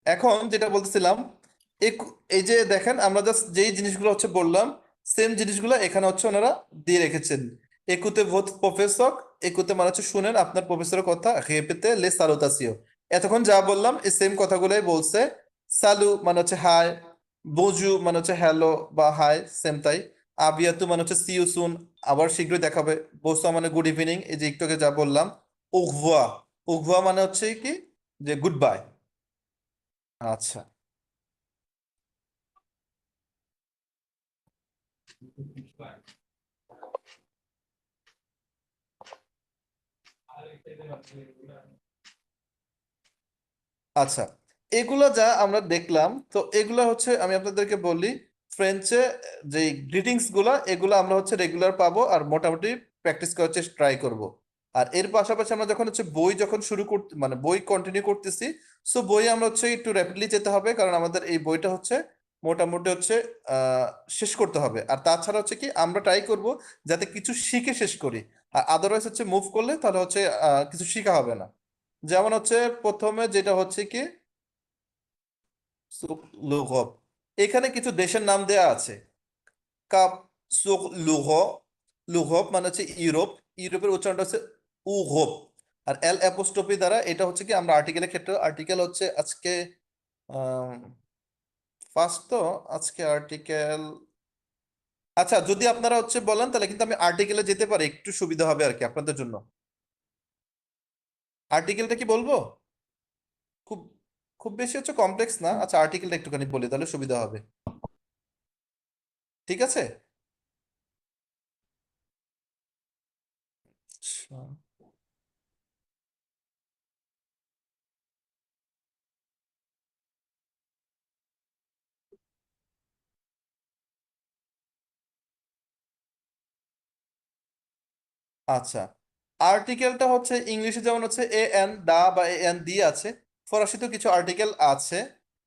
এখন যেটা বলতেছিলাম, এই যে দেখেন আমরা জাস্ট যেই জিনিসগুলো হচ্ছে বললাম, সেম জিনিসগুলো এখানে হচ্ছে ওনারা দিয়ে রেখেছেন। একুতে ভোত প্রফেসর, একুতে মানে হচ্ছে শুনেন আপনার প্রফেসরের কথা, রেপেতে লে সালুতাসিও। এতক্ষণ যা বললাম এই সেম কথাগুলোই বলছে। সালু মানে হচ্ছে হাই, বজু মানে হচ্ছে হ্যালো বা হাই, সেম তাই। আবিয়াতু মানে হচ্ছে সি ইউ সুন, আবার শীঘ্রই দেখাবে। বোসা মানে গুড ইভিনিং, এই যে একটু আগে যা বললাম। উগভুয়া, উগভুয়া মানে হচ্ছে কি, যে গুড বাই। আচ্ছা। আচ্ছা, এগুলো যা আমরা দেখলাম, তো এগুলো হচ্ছে আমি আপনাদেরকে বলি, ফ্রেঞ্চে যে গ্রিটিংস গুলা এগুলো আমরা হচ্ছে রেগুলার পাবো আর মোটামুটি প্র্যাকটিস করার চেষ্টা ট্রাই করব। আর এর পাশাপাশি আমরা যখন হচ্ছে বই যখন শুরু করতে মানে বই কন্টিনিউ করতেছি, সো বই আমরা হচ্ছে একটু র্যাপিডলি যেতে হবে, কারণ আমাদের এই বইটা হচ্ছে মোটামুটি হচ্ছে আহ শেষ করতে হবে। আর তাছাড়া হচ্ছে কি আমরা ট্রাই করব যাতে কিছু শিখে শেষ করি। আর আদারওয়াইজ হচ্ছে মুভ করলে তাহলে হচ্ছে কিছু শিখা হবে না। যেমন হচ্ছে প্রথমে যেটা হচ্ছে কি সুক লুগব, এখানে কিছু দেশের নাম দেয়া আছে। কাপ, সুক লুগ, লুগব মানে হচ্ছে ইউরোপ, ইউরোপের উচ্চারণটা হচ্ছে উগব। আর এল অ্যাপোস্ট্রফি দ্বারা এটা হচ্ছে কি আমরা আর্টিকেলের ক্ষেত্রে, আর্টিকেল হচ্ছে আজকে ফার্স্ট তো, আজকে আর্টিকেল। আচ্ছা, যদি আপনারা হচ্ছে বলেন তাহলে কিন্তু আমি আর্টিকেলে যেতে পারি, একটু সুবিধা হবে আর কি আপনাদের জন্য। আর্টিকেলটা কি বলবো? খুব খুব বেশি হচ্ছে কমপ্লেক্স না। আচ্ছা, আর্টিকেলটা একটুখানি বলি তাহলে সুবিধা হবে। ঠিক আছে। আচ্ছা। আচ্ছা, আর্টিকেলটা হচ্ছে ইংলিশে যেমন হচ্ছে এ এন দা বা এ এন দি আছে, ফরাসিতেও কিছু আর্টিকেল আছে।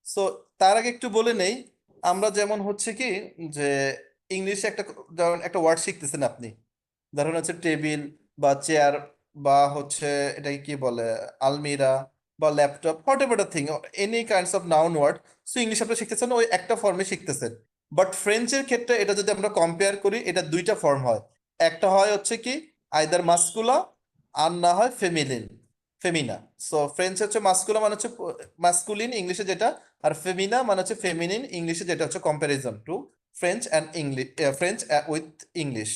সো তার আগে একটু বলে নেই, আমরা যেমন হচ্ছে কি, যে ইংলিশে একটা, যেমন একটা ওয়ার্ড শিখতেছেন আপনি, ধরেন হচ্ছে টেবিল বা চেয়ার বা হচ্ছে এটাকে কি বলে, আলমিরা বা laptop, what ever the thing, any kinds of noun word. So English আপনি শিখতেছেন ওই একটা ফর্মে শিখতেছেন। বাট ফ্রেঞ্চের ক্ষেত্রে এটা যদি আমরা কম্পেয়ার করি, এটা দুইটা ফর্ম হয়। একটা হয় হচ্ছে কি আইদার মাস্কুলা, আর না হয় ফেমিলিন, ফেমিনা। সো ফ্রেঞ্চ হচ্ছে মাস্কুলা মানে হচ্ছে মাস্কুলিন ইংলিশে যেটা, আর ফেমিনা মানে হচ্ছে ফেমিনিন ইংলিশে, যেটা হচ্ছে comparison to French and English, French with English.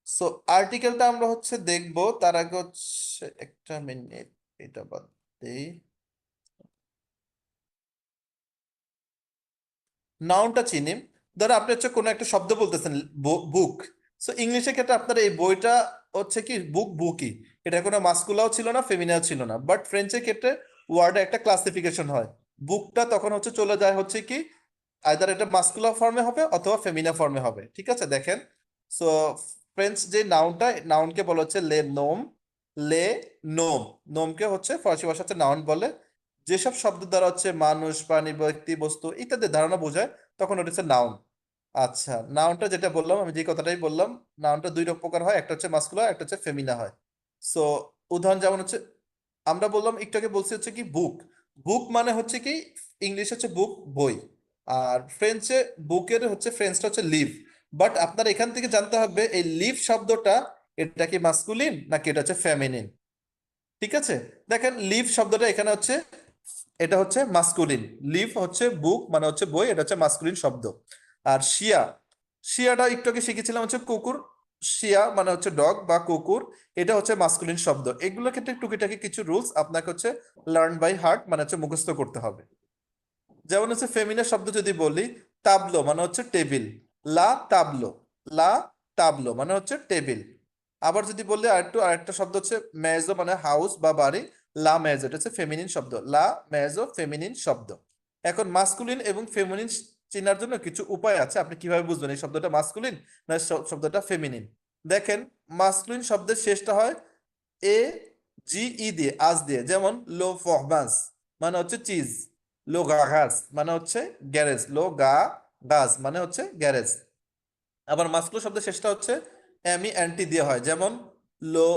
So আর্টিকেলটা আমরা হচ্ছে দেখবো, তার আগে হচ্ছে একটা মিনিট, এটা বাদ দেই। নাউনটা চিনি। ধরো আপনি হচ্ছে কোনো একটা শব্দ বলতেছেন, বুক। সো ইংলিশের ক্ষেত্রে আপনার এই বইটা হচ্ছে কি বুক, বুকই। এটা কোনো মাস্কুলাও ছিল না, ফেমিনাও ছিল না। বাট ফ্রেঞ্চের ক্ষেত্রে ওয়ার্ডে একটা ক্লাসিফিকেশন হয়। বুকটা তখন হচ্ছে চলে যায় হচ্ছে কি আইদার এটা মাস্কুলার ফর্মে হবে অথবা ফেমিনা ফর্মে হবে। ঠিক আছে, দেখেন। সো ফ্রেঞ্চ যে নাউনটা, নাউনকে বলা হচ্ছে লে নোম, লে নোম। নোমকে হচ্ছে ফরাসি ভাষা হচ্ছে নাউন বলে। যেসব শব্দ দ্বারা হচ্ছে মানুষ, প্রাণী, ব্যক্তি, বস্তু ইত্যাদি ধারণা বোঝায়, তখন ওটা হচ্ছে নাউন। আচ্ছা, নাউনটা যেটা বললাম, আমি যে কথাটাই বললাম, নাউনটা দুই প্রকার হয়, একটা হচ্ছে মাস্কুলার, একটা হচ্ছে ফেমিনা হয়। সো উদাহরণ যেমন হচ্ছে আমরা বললাম একটু আগে বলছি হচ্ছে কি বুক। বুক মানে হচ্ছে কি ইংলিশ হচ্ছে বুক, বই। আর ফ্রেঞ্চে বুকের হচ্ছে ফ্রেঞ্চটা হচ্ছে লিভ। বাট আপনার এখান থেকে জানতে হবে এই লিভ শব্দটা এটা কি মাস্কুলিন নাকি এটা হচ্ছে ফেমিনিন। ঠিক আছে, দেখেন লিভ শব্দটা এখানে হচ্ছে, এটা হচ্ছে মাস্কুলিন। লিভ হচ্ছে বুক মানে হচ্ছে বই, এটা হচ্ছে মাস্কুলিন শব্দ। আর শিয়া, শিয়াটা একটু আগে শিখেছিলাম হচ্ছে কুকুর। শিয়া মানে হচ্ছে ডগ বা কুকুর, এটা হচ্ছে মাস্কুলিন শব্দ। এগুলোর ক্ষেত্রে টুকিটাকি কিছু রুলস আপনাকে হচ্ছে লার্ন বাই হার্ট মানে হচ্ছে মুখস্থ করতে হবে। যেমন হচ্ছে ফেমিনা শব্দ যদি বলি, তাবলো মানে হচ্ছে টেবিল, লা তাবলো, লা তাবলো মানে হচ্ছে টেবিল। আবার যদি বললে আরেকটা শব্দ হচ্ছে মেজো মানে হাউস বা বাড়ি, লা মেজো, এটা হচ্ছে ফেমিনিন শব্দ, লা মেজো ফেমিনিন শব্দ। এখন মাস্কুলিন এবং ফেমিনিন চেনার জন্য কিছু উপায় আছে, আপনি কিভাবে বুঝবেন এই শব্দটা মাস্কুলিন না শব্দটা ফেমিনিন। দেখেন, মাস্কুলিন শব্দের শেষটা হয় এ জি ই দিয়ে, আজ দিয়ে। যেমন লো ফরমাস মানে হচ্ছে চিজ, লো গাঘাস মানে হচ্ছে গ্যারেজ, লো গা গাছ মানে হচ্ছে গ্যারেজ। আবার মাস্কুলো শব্দের শেষটা হচ্ছে এমি অ্যান্টি দিয়ে হয়, যেমন লো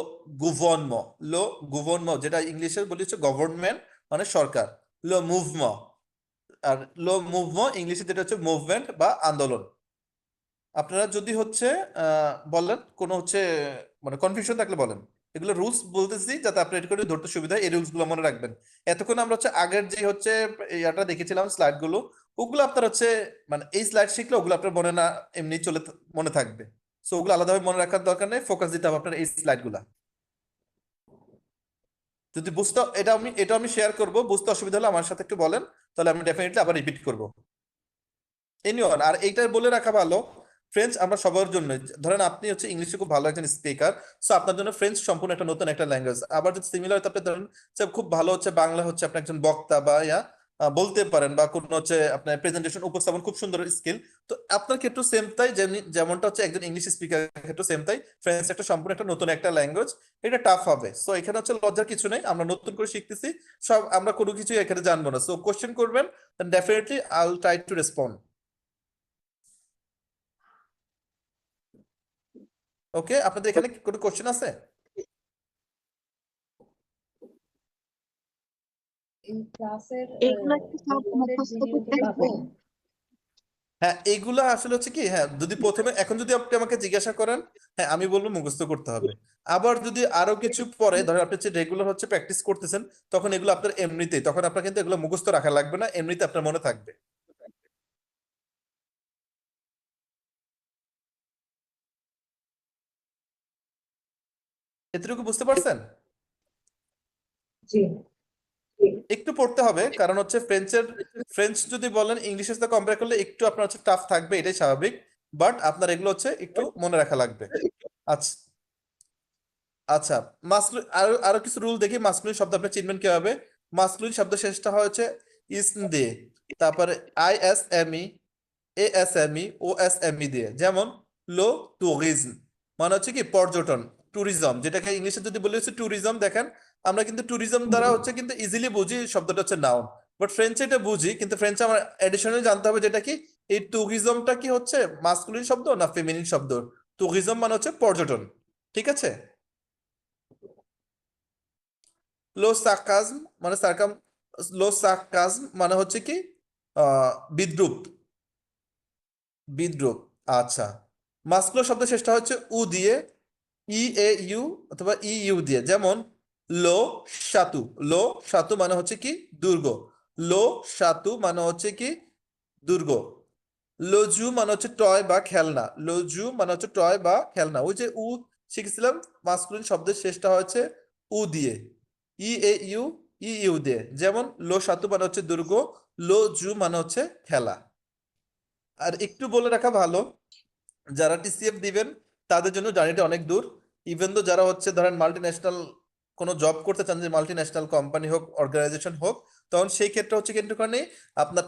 গুভর্নম, লো গুভর্নম যেটা ইংলিশে বলি হচ্ছে গভর্নমেন্ট মানে সরকার, লো মুভম, আর লো মুভমো ইংলিশে যেটা হচ্ছে মুভমেন্ট বা আন্দোলন। আপনারা যদি হচ্ছে বলেন কোনো হচ্ছে মানে কনফিউশন থাকলে বলেন। এগুলো রুলস বলতেছি যাতে আপনি এটা করে ধরতে সুবিধা হয়, এই রুলস গুলো মনে রাখবেন। এতক্ষণ আমরা হচ্ছে আগের যে হচ্ছে ইয়াটা দেখেছিলাম স্লাইড গুলো, ওগুলো আপনার হচ্ছে মানে এই স্লাইড শিখলে ওগুলো আপনার মনে না এমনি মনে থাকবে। সো ওগুলো আলাদাভাবে মনে রাখার দরকার নেই, ফোকাস দিতে হবে আপনার এই স্লাইড গুলা। যদি বুঝতে এটা আমি শেয়ার করব, বুঝতে অসুবিধা হলে আমার সাথে একটু বলেন, তাহলে আমি ডেফিনেটলি আবার রিপিট করব। এনিওয়ান, আর এইটা বলে রাখা ভালো, ফ্রেঞ্চ আমরা সবার জন্য, ধরেন আপনি হচ্ছে ইংলিশে খুব ভালো একজন স্পিকার, সো আপনার জন্য ফ্রেঞ্চ সম্পূর্ণ একটা নতুন একটা ল্যাঙ্গুয়েজ। আবার যদি সিমিলার হতে আপনি ধরেন যে খুব ভালো হচ্ছে বাংলা হচ্ছে আপনি একজন বক্তা বা বলতে পারেন, বা কোনো হচ্ছে আপনার প্রেজেন্টেশন উপস্থাপন খুব সুন্দর স্কিল, তো আপনার ক্ষেত্রে সেম তাই, যেমনটা হচ্ছে একজন ইংলিশ স্পিকার ক্ষেত্রে সেম তাই, ফ্রেঞ্চ একটা সম্পূর্ণ একটা নতুন একটা ল্যাঙ্গুয়েজ, এটা টাফ হবে। সো এখানে হচ্ছে লজ্জার কিছু নেই, আমরা নতুন করে শিখতেছি, সব আমরা কোনো কিছু এখানে জানবো না। সো কোশ্চেন করবেন, definitely I will try to respond. Okay, আপনাদের এখানে কোনো কোশ্চেন আছে? এই ক্লাসের এগুলো কি সব রেকর্ডেড মুখস্থ ভিডিও কি করতে পাবো? হবে? হ্যাঁ, এইগুলো আসলে হচ্ছে কি, হ্যাঁ যদি প্রথমে এখন যদি আপনি আমাকে জিজ্ঞাসা করেন, হ্যাঁ আমি বলবো মুখস্থ করতে হবে। আবার যদি আরো কিছু পরে ধরেন আপনি হচ্ছে রেগুলার হচ্ছে প্র্যাকটিস করতেছেন, তখন এগুলো আপনার এমনিতেই, তখন আপনার কিন্তু এগুলো মুখস্থ রাখা লাগবে না, এমনিতে আপনার মনে থাকবে। এতটুকু বুঝতে পারছেন? জি। একটু পড়তে হবে, কারণ হচ্ছে ফ্রেঞ্চ যদি বলেন ইংলিশের সাথে কম্পেয়ার করলে একটু আপনার হচ্ছে টাফ থাকবে, এটাই স্বাভাবিক। বাট আপনার এগুলো হচ্ছে একটু মনে রাখা লাগবে। আচ্ছা, আচ্ছা, মাসকুলিন আরো আরো কিছু রুল দেখি। মাসকুলিন শব্দ আপনি চিনবেন কিভাবে? মাসকুলিন শব্দ শেষটা হয় হচ্ছে ইসম দিয়ে, তারপরে আইএসএমই, এএসএমই, ওএসএমই দিয়ে। যেমন লো ট্যুরিজম মানে হচ্ছে কি পর্যটন, ট্যুরিজম, যেটাকে ইংলিশে যদি বলি হচ্ছে ট্যুরিজম। দেখেন আমরা কিন্তু ট্যুরিজম দ্বারা হচ্ছে কিন্তু ইজিলি বুঝি শব্দটা হচ্ছে নাউন, বাট ফ্রেঞ্চে এটা বুঝি, কিন্তু ফ্রেঞ্চে আমার এডিশনালি জানতে হবে যেটা কি এই ট্যুরিজমটা কি হচ্ছে মাসকুলিন শব্দ না ফেমিনিন শব্দ। ট্যুরিজম মানে হচ্ছে পর্যটন, ঠিক আছে? লো সার্কাজম মানে লো সার্কাজম মানে হচ্ছে কি বিদ্রূপ, বিদ্রূপ। আচ্ছা, মাস্কুলো শব্দ শেষটা হচ্ছে উ দিয়ে, ই এ ইউ অথবা ই ইউ দিয়ে। যেমন লো সাতু, লো সাতু মানে হচ্ছে কি দুর্গ, লো সাতু মানে হচ্ছে কি দুর্গ। লজু মানে হচ্ছে টয় বা খেলনা, লজু মানে হচ্ছে টয় বা খেলনা। ওই যে উ শিখেছিলাম, মাস্কুলিন শব্দের শেষটা হচ্ছে উ দিয়ে, ই এ ইউ, ই ইউ দিয়ে। যেমন লো সাতু মানে হচ্ছে দুর্গ, লো জু মানে হচ্ছে খেলা। আর একটু বলে রাখা ভালো, যারা টিসিএফ দিবেন তাদের জন্য জার্নিটা অনেক দূর। ইভেন তো যারা হচ্ছে ধরেন মাল্টি ন্যাশনাল কোনো জব করতে চান, যে মাল্টি ন্যাশনাল কোম্পানি হোক অর্গানাইজেশন হোক, তখন সেই ক্ষেত্রে হচ্ছে কিন্তু ওখানে আপনার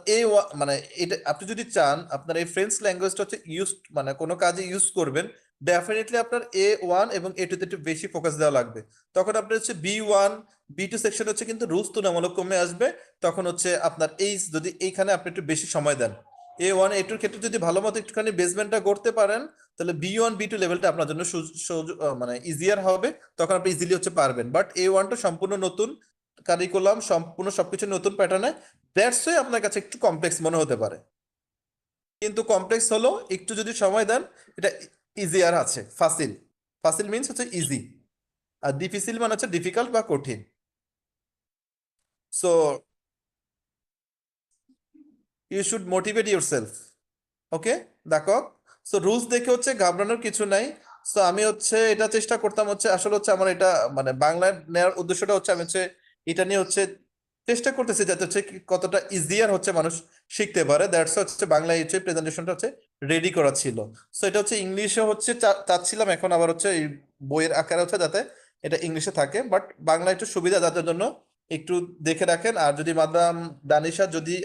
মানে এটা আপনি যদি চান আপনার এই ফ্রেঞ্চ ল্যাঙ্গুয়েজটা হচ্ছে ইউজ মানে কোনো কাজে ইউজ করবেন, ডেফিনেটলি আপনার A1 এবং A2 তে একটু বেশি ফোকাস দেওয়া লাগবে। তখন আপনার হচ্ছে B1 B2 সেকশন হচ্ছে কিন্তু রুলস তুলনামূলক কমে আসবে। তখন হচ্ছে আপনার এই যদি এইখানে আপনি একটু বেশি সময় দেন, A1 A2 ক্ষেত্রে যদি ভালো মতো একটুখানি বেসমেন্টটা করতে পারেন, তাহলে B1 B2 লেভেলটা আপনার জন্য মানে ইজিয়ার হবে, তখন আপনি ইজিলি হচ্ছে পারবেন। বাট A1টা সম্পূর্ণ নতুন কারিকুলাম, সম্পূর্ণ সবকিছু নতুন প্যাটার্নে, দ্যাটস ওয়াই আপনার কাছে একটু কমপ্লেক্স মনে হতে পারে, কিন্তু কমপ্লেক্স হলো একটু যদি সময় দেন এটা ইজিয়ার আছে। ফাসিল, ফাসিল মিন্স হচ্ছে ইজি, আর ডিফিসিল মানে হচ্ছে ডিফিকাল্ট বা কঠিন। So you should motivate your self. Okay, দেখো, সো রুলস দেখে হচ্ছে ঘাবড়ানোর কিছু নাই। সো আমি হচ্ছে এটা চেষ্টা করতাম হচ্ছে, আসলে হচ্ছে আমার এটা মানে বাংলায় নেওয়ার উদ্দেশ্যটা হচ্ছে আমি হচ্ছে এটা নিয়ে হচ্ছে চেষ্টা করতেছি যাতে হচ্ছে কতটা ইজিয়ার হচ্ছে মানুষ শিখতে পারে। দ্যাটস হচ্ছে বাংলায় হচ্ছে প্রেজেন্টেশনটা হচ্ছে রেডি করা ছিল। সো এটা হচ্ছে ইংলিশে হচ্ছে চাচ্ছিলাম এখন আবার হচ্ছে এই বইয়ের আকারে হচ্ছে যাতে এটা ইংলিশে থাকে, বাট বাংলা একটু সুবিধা যাদের জন্য একটু দেখে রাখেন। আর যদি মাদাম দানিশা যদি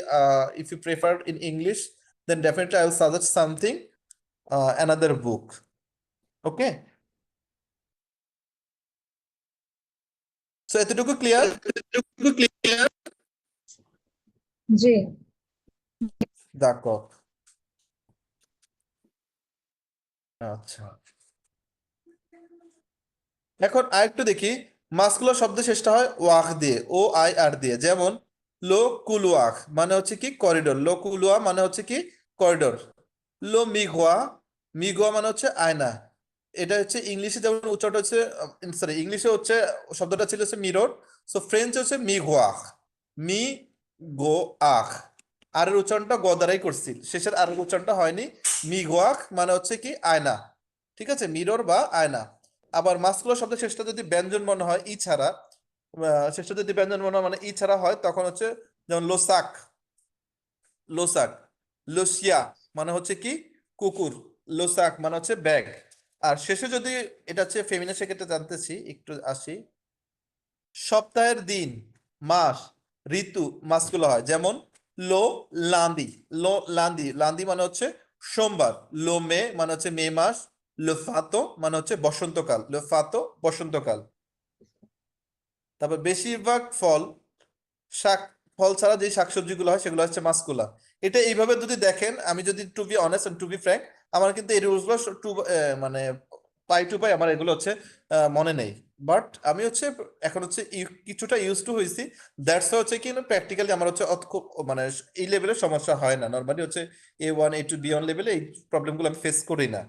if you prefer in English, then definitely I will suggest something, another book. Okay, so এতটুকু ক্লিয়ার? জি। দেখো, আচ্ছা, এখন আরেকটু দেখি। মাস্কুলার শব্দ শেষটা হয় ওয়াক দিয়ে, OIR দিয়ে। যেমন লো কুলুয়াক মানে হচ্ছে কি করিডোর, লো কুলুয়া মানে হচ্ছে কি করিডোর। লো মিঘোয়া, মিঘোয়া মানে হচ্ছে আয়না। এটা হচ্ছে ইংলিশে যেমন উচ্চারণটা হচ্ছে, সরি ইংলিশে হচ্ছে শব্দটা ছিল হচ্ছে মিরর, সো ফ্রেঞ্চ হচ্ছে মিঘোয়াক, মি গো আখ। আর এর উচ্চারণটা গ দ্বারাই করছি, শেষের আর এর উচ্চারণটা হয়নি। মিঘোয়াক মানে হচ্ছে কি আয়না, ঠিক আছে, মিরর বা আয়না। আবার মাস্কুলার শব্দ শেষটা যদি ব্যঞ্জন মনে হয় ই ছাড়া, শেষটা যদি ব্যঞ্জন মনে হয় মানে ই ছাড়া হয়, তখন হচ্ছে যেমন লোসাক, লোসাক। লোসিয়া মানে হচ্ছে কি কুকুর, লোসাক মানে হচ্ছে ব্যাগ। আর শেষে যদি এটা হচ্ছে ফেমিনা, সেক্ষেত্রে জানতেছি একটু আসি। সপ্তাহের দিন, মাস, ঋতু মাসকুলা হয়, যেমন লো লান্দি, লো লান্দি, লান্দি মানে হচ্ছে সোমবার। লো মে মানে হচ্ছে মে মাস। লো ফাতো মানে হচ্ছে বসন্তকাল, লো ফাতো বসন্তকাল। তারপর বেশিরভাগ ফল, শাক, ফল ছাড়া যে শাকসবজিগুলো হয় সেগুলো হচ্ছে মাসকুলা। এটা এইভাবে যদি দেখেন, আমি যদি to be honest and to be frank, আমার কিন্তু এই রুলসগুলো টু মানে পাই টু পাই আমার এগুলো হচ্ছে মনে নেই। বাট আমি হচ্ছে এখন হচ্ছে কিছুটা ইউজ টু হয়েছি। দ্যাটস হচ্ছে কি প্র্যাকটিক্যালি আমার হচ্ছে মানে এই লেভেলের সমস্যা হয় না। নর্মালি হচ্ছে A1 A2 B1 লেভেলে এই প্রবলেমগুলো আমি ফেস করি না।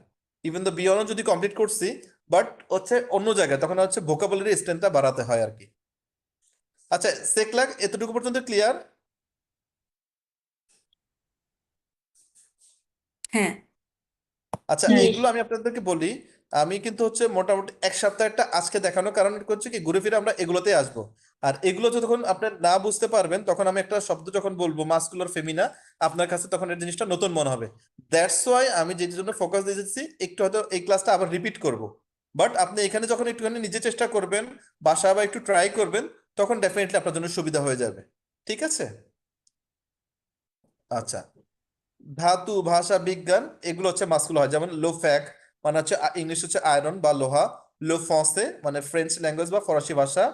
ইভেন তো B1 যদি কমপ্লিট করছি, বাট হচ্ছে অন্য জায়গায় তখন হচ্ছে ভোকাবুলারি স্ট্রেন্থটা বাড়াতে হয় আর কি। আচ্ছা, সেকলাগ এতটুকু পর্যন্ত ক্লিয়ার? হ্যাঁ। আচ্ছা, হ্যাঁ, এইগুলো আমি আপনাদেরকে বলি। আমি কিন্তু হচ্ছে মোটামুটি এক সপ্তাহ একটা আজকে দেখানোর কারণ হচ্ছে কি, ঘুরে ফিরে আমরা এগুলোতে আসবো। আর এগুলো যখন আপনি না বুঝতে পারবেন, তখন আমি একটা শব্দ যখন বলবো মাস্কুলার ফেমিনা, আপনার কাছে তখন এই জিনিসটা নতুন মনে হবে। দ্যাটস ওয়াই আমি যে জন্য ফোকাস দিয়েছি, একটু হয়তো এই ক্লাসটা আবার রিপিট করব। বাট আপনি এখানে যখন একটুখানি নিজে চেষ্টা করবেন, বাসা বা একটু ট্রাই করবেন, তখন ডেফিনেটলি আপনার জন্য সুবিধা হয়ে যাবে। ঠিক আছে? আচ্ছা, ধাতু, ভাষা, বিজ্ঞান এগুলো হচ্ছে মাস্কুল হয়, যেমন লো ফ্যাক মানে হচ্ছে ইংলিশ হচ্ছে আয়রন বা লোহা। লো ফ্রান্সে মানে ফ্রেঞ্চ ল্যাঙ্গুয়েজ বা ফরাসি ভাষা।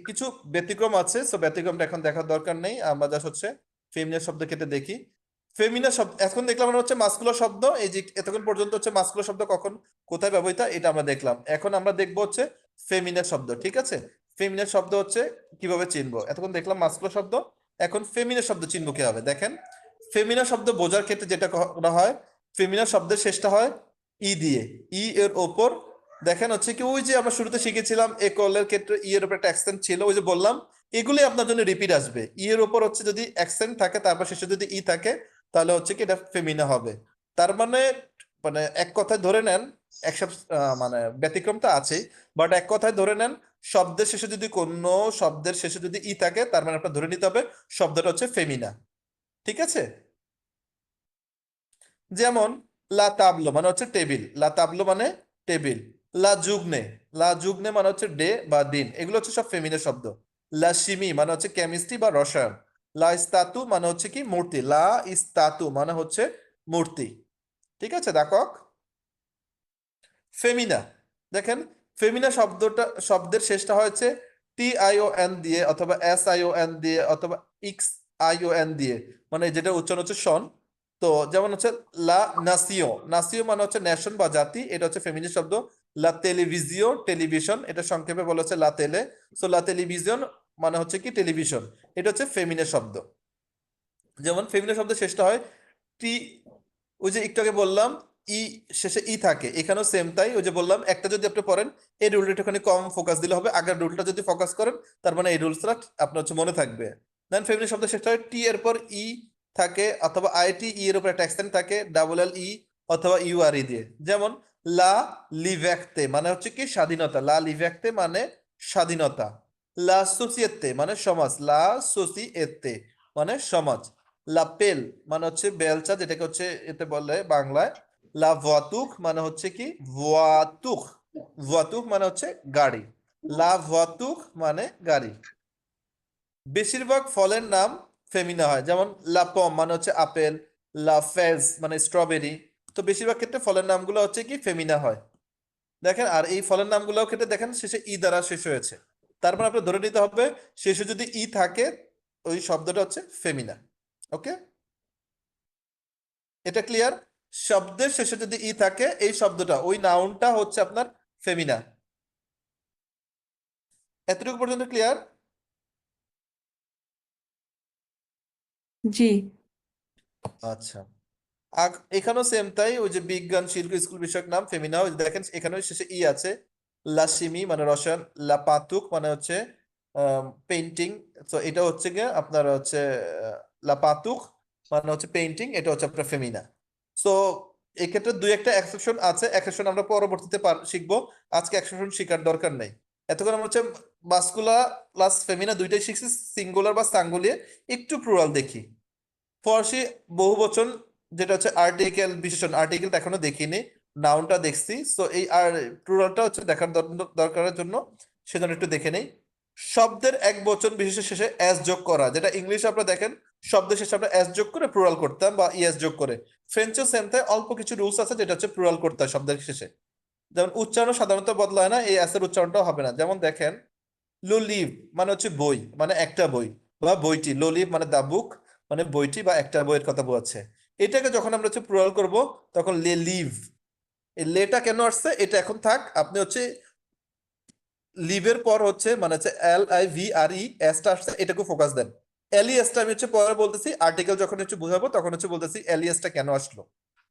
কিছু ব্যতিক্রম আছে, সো ব্যতিক্রমটা এখন দেখার দরকার নেই, আমরা জাস্ট হচ্ছে ফেমিনা শব্দ কেটে দেখি। ফেমিনা শব্দ এখন দেখলাম আমরা হচ্ছে মাস্কুলার শব্দ, এই যে এতক্ষণ পর্যন্ত হচ্ছে মাস্কুলার শব্দ কখন কোথায় ব্যবহৃত হয় এটা আমরা দেখলাম। এখন আমরা দেখবো হচ্ছে ফেমিনা শব্দ, ঠিক আছে? ফেমিনা শব্দ হচ্ছে কিভাবে চিনবো, এতক্ষণ দেখলাম মাস্কুলার শব্দ, এখন ফেমিনা শব্দ চিনবো কিভাবে দেখেন। ফেমিনা শব্দ বোঝার ক্ষেত্রে যেটা করা হয়, ফেমিনা শব্দের শেষটা হয় ই দিয়ে। ই এর ওপর দেখেন হচ্ছে কি, ওই যে আমরা শুরুতে শিখেছিলাম এ কলের ক্ষেত্রে ই এর উপর একটা অ্যাকসেন্ট ছিল, ওই যে বললাম, এগুলি আপনার জন্য রিপিট আসবে। ই এর উপর হচ্ছে যদি অ্যাকসেন্ট থাকে, তারপর শেষে যদি ই থাকে, তাহলে হচ্ছে কি এটা ফেমিনা হবে। তার মানে, মানে এক কথায় ধরে নেন, এক মানে ব্যতিক্রম তো আছেই, বাট এক কথায় ধরে নেন, শব্দের শেষে যদি কোনো শব্দের শেষে যদি ই থাকে, তার মানে আপনার ধরে নিতে হবে শব্দটা হচ্ছে ফেমিনা। ঠিক আছে? যেমন লা তাবলো মানে হচ্ছে টেবিল, লা তাবলো মানে টেবিল। লা জুগনে, লা জুগনে মানে হচ্ছে ডে বা দিন, এগুলো হচ্ছে সব ফেমিনের শব্দ। লা শিমি মানে হচ্ছে কেমিস্ট্রি বা রসায়ন। লা ইস্তাতু মানে হচ্ছে কি মূর্তি, লা ইস্তাতু মানে হচ্ছে মূর্তি। ঠিক আছে দাকক? ফেমিনা, দেখেন ফেমিনা শব্দটা, শব্দের শেষটা হয়েছে TION দিয়ে অথবা SION দিয়ে অথবা XION দিয়ে, মানে যেটা উচ্চারণ হচ্ছে শন। তো যেমন হচ্ছে লা নাসিও, নাসিও মানে হচ্ছে ন্যাশন বা জাতি, এটা হচ্ছে ফেমিনিস্ট শব্দ। লা টেলিভিজিও, টেলিভিশন, এটা সংক্ষেপে বলা হচ্ছে লা তেলে। সো লা টেলিভিশন মানে হচ্ছে কি টেলিভিশন, এটা হচ্ছে ফেমিনের শব্দ। যেমন ফেমিনের শব্দ শেষটা হয় টি, ওই যে একটু আগে বললাম ই, শেষে ই থাকে, এখানেও সেম তাই। ওই যে বললাম একটা যদি আপনি পড়েন, এই রুলটা একটুখানি কম ফোকাস দিলে হবে, আগের রুলটা যদি ফোকাস করেন, তার মানে এই রুলসটা আপনার হচ্ছে মনে থাকবে। দেন ফেমিনিন শব্দ শেষটা হয় টি এর পর ই থাকে, অথবা আইটি ই এর উপর একটা অ্যাকসেন্ট থাকে, ডাবল এল ই অথবা ইউ আর ই দিয়ে। যেমন লা লিভ্যাক্তে মানে হচ্ছে কি স্বাধীনতা, লা লিভ্যাক্তে মানে স্বাধীনতা। লা সোসিয়েতে মানে সমাজ, লা সোসিয়েতে মানে সমাজ। লাপেল মানে হচ্ছে বেলচা, যেটাকে হচ্ছে এতে বলে বাংলায়। লা ভতুক মানে হচ্ছে কি ভুয়াতুক, ভুয়াতুক মানে হচ্ছে গাড়ি, লা ভতুক মানে গাড়ি। বেশিরভাগ ফলের নাম ফেমিনা হয়, যেমন লা পম মানে হচ্ছে আপেল, লা ফেজ মানে স্ট্রবেরি। তো বেশিরভাগ ক্ষেত্রে ফলের নামগুলো হচ্ছে কি ফেমিনা হয়। দেখেন, আর এই ফলের নামগুলোর ক্ষেত্রে দেখেন শেষে ই দ্বারা শেষ হয়েছে, তারপর আপনার ধরে নিতে হবে শেষে যদি ই থাকে, ওই শব্দটা হচ্ছে ফেমিনা। ওকে, এটা ক্লিয়ার? শব্দের শেষে যদি ই থাকে, এই শব্দটা ওই নাউনটা হচ্ছে আপনার ফেমিনা। এতটুকু পর্যন্ত ক্লিয়ার? জি। আচ্ছা, এখানেও সেম তাই, ওই যে বিজ্ঞান শিল্প স্কুল বিষয়ক নাম ফেমিনা, ওই যে দেখেন এখানে শেষে ই আছে, লাসিমি মানে রসায়ন, লাপাতুক মানে হচ্ছে পেইন্টিং, তো এটা হচ্ছে গিয়ে আপনার হচ্ছে লাপাতুক মানে হচ্ছে পেইন্টিং, এটা হচ্ছে আপনার ফেমিনা। সো এক্ষেত্রে দুই একটা এক্সেপশন আছে, এক্সেপশন আমরা পরবর্তীতে শিখবো, আজকে এক্সেপশন শেখার দরকার নেই। এতক্ষণ আমরা হচ্ছে মাস্কুলা প্লাস ফেমিনা দুইটাই শিখছি, সিঙ্গুলার বা সাঙ্গুলিয়ে একটু প্লুরাল দেখি। ফরাসি বহুবচন যেটা হচ্ছে আর্টিকেল বিশেষণ, আর্টিকেলটা এখনো দেখিনি, নাউনটা দেখছি, সো এই আর প্লুরালটা হচ্ছে দেখার দরকারের জন্য সেজন্য একটু দেখে নেই। শব্দের এক বচন বিশেষের শেষে এস যোগ করা, যেটা ইংলিশে আপনারা দেখেন শব্দের শেষে আমরা এস যোগ করে প্লুরাল করতাম বা ইএস যোগ করে, ফ্রেঞ্চও সেম তাই, অল্প কিছু রুলস আছে যেটা হচ্ছে প্লুরাল করতে হয় শব্দের শেষে। যেমন উচ্চারণ সাধারণত বদলায় না, এই এস এর উচ্চারণটাও হবে না। যেমন দেখেন লো লিভ মানে হচ্ছে বই, মানে একটা বই বা বইটি, লো লিভ মানে দা বুক, মানে বইটি বা একটা বইয়ের কথা বোঝাচ্ছে। এটাকে যখন আমরা হচ্ছে প্লুরাল করব তখন লে লিভ, এই লেটা কেন আসছে এটা এখন থাক, আপনি হচ্ছে লিভের পর হচ্ছে মানে হচ্ছে LIVRE এসটা আসছে, এটাকে ফোকাস দেন। এলিএসটা আমি হচ্ছে পরে বলতেছি, আর্টিকেল যখন হচ্ছে বুঝাবো তখন হচ্ছে বলতেছি এলিএসটা কেন আসলো।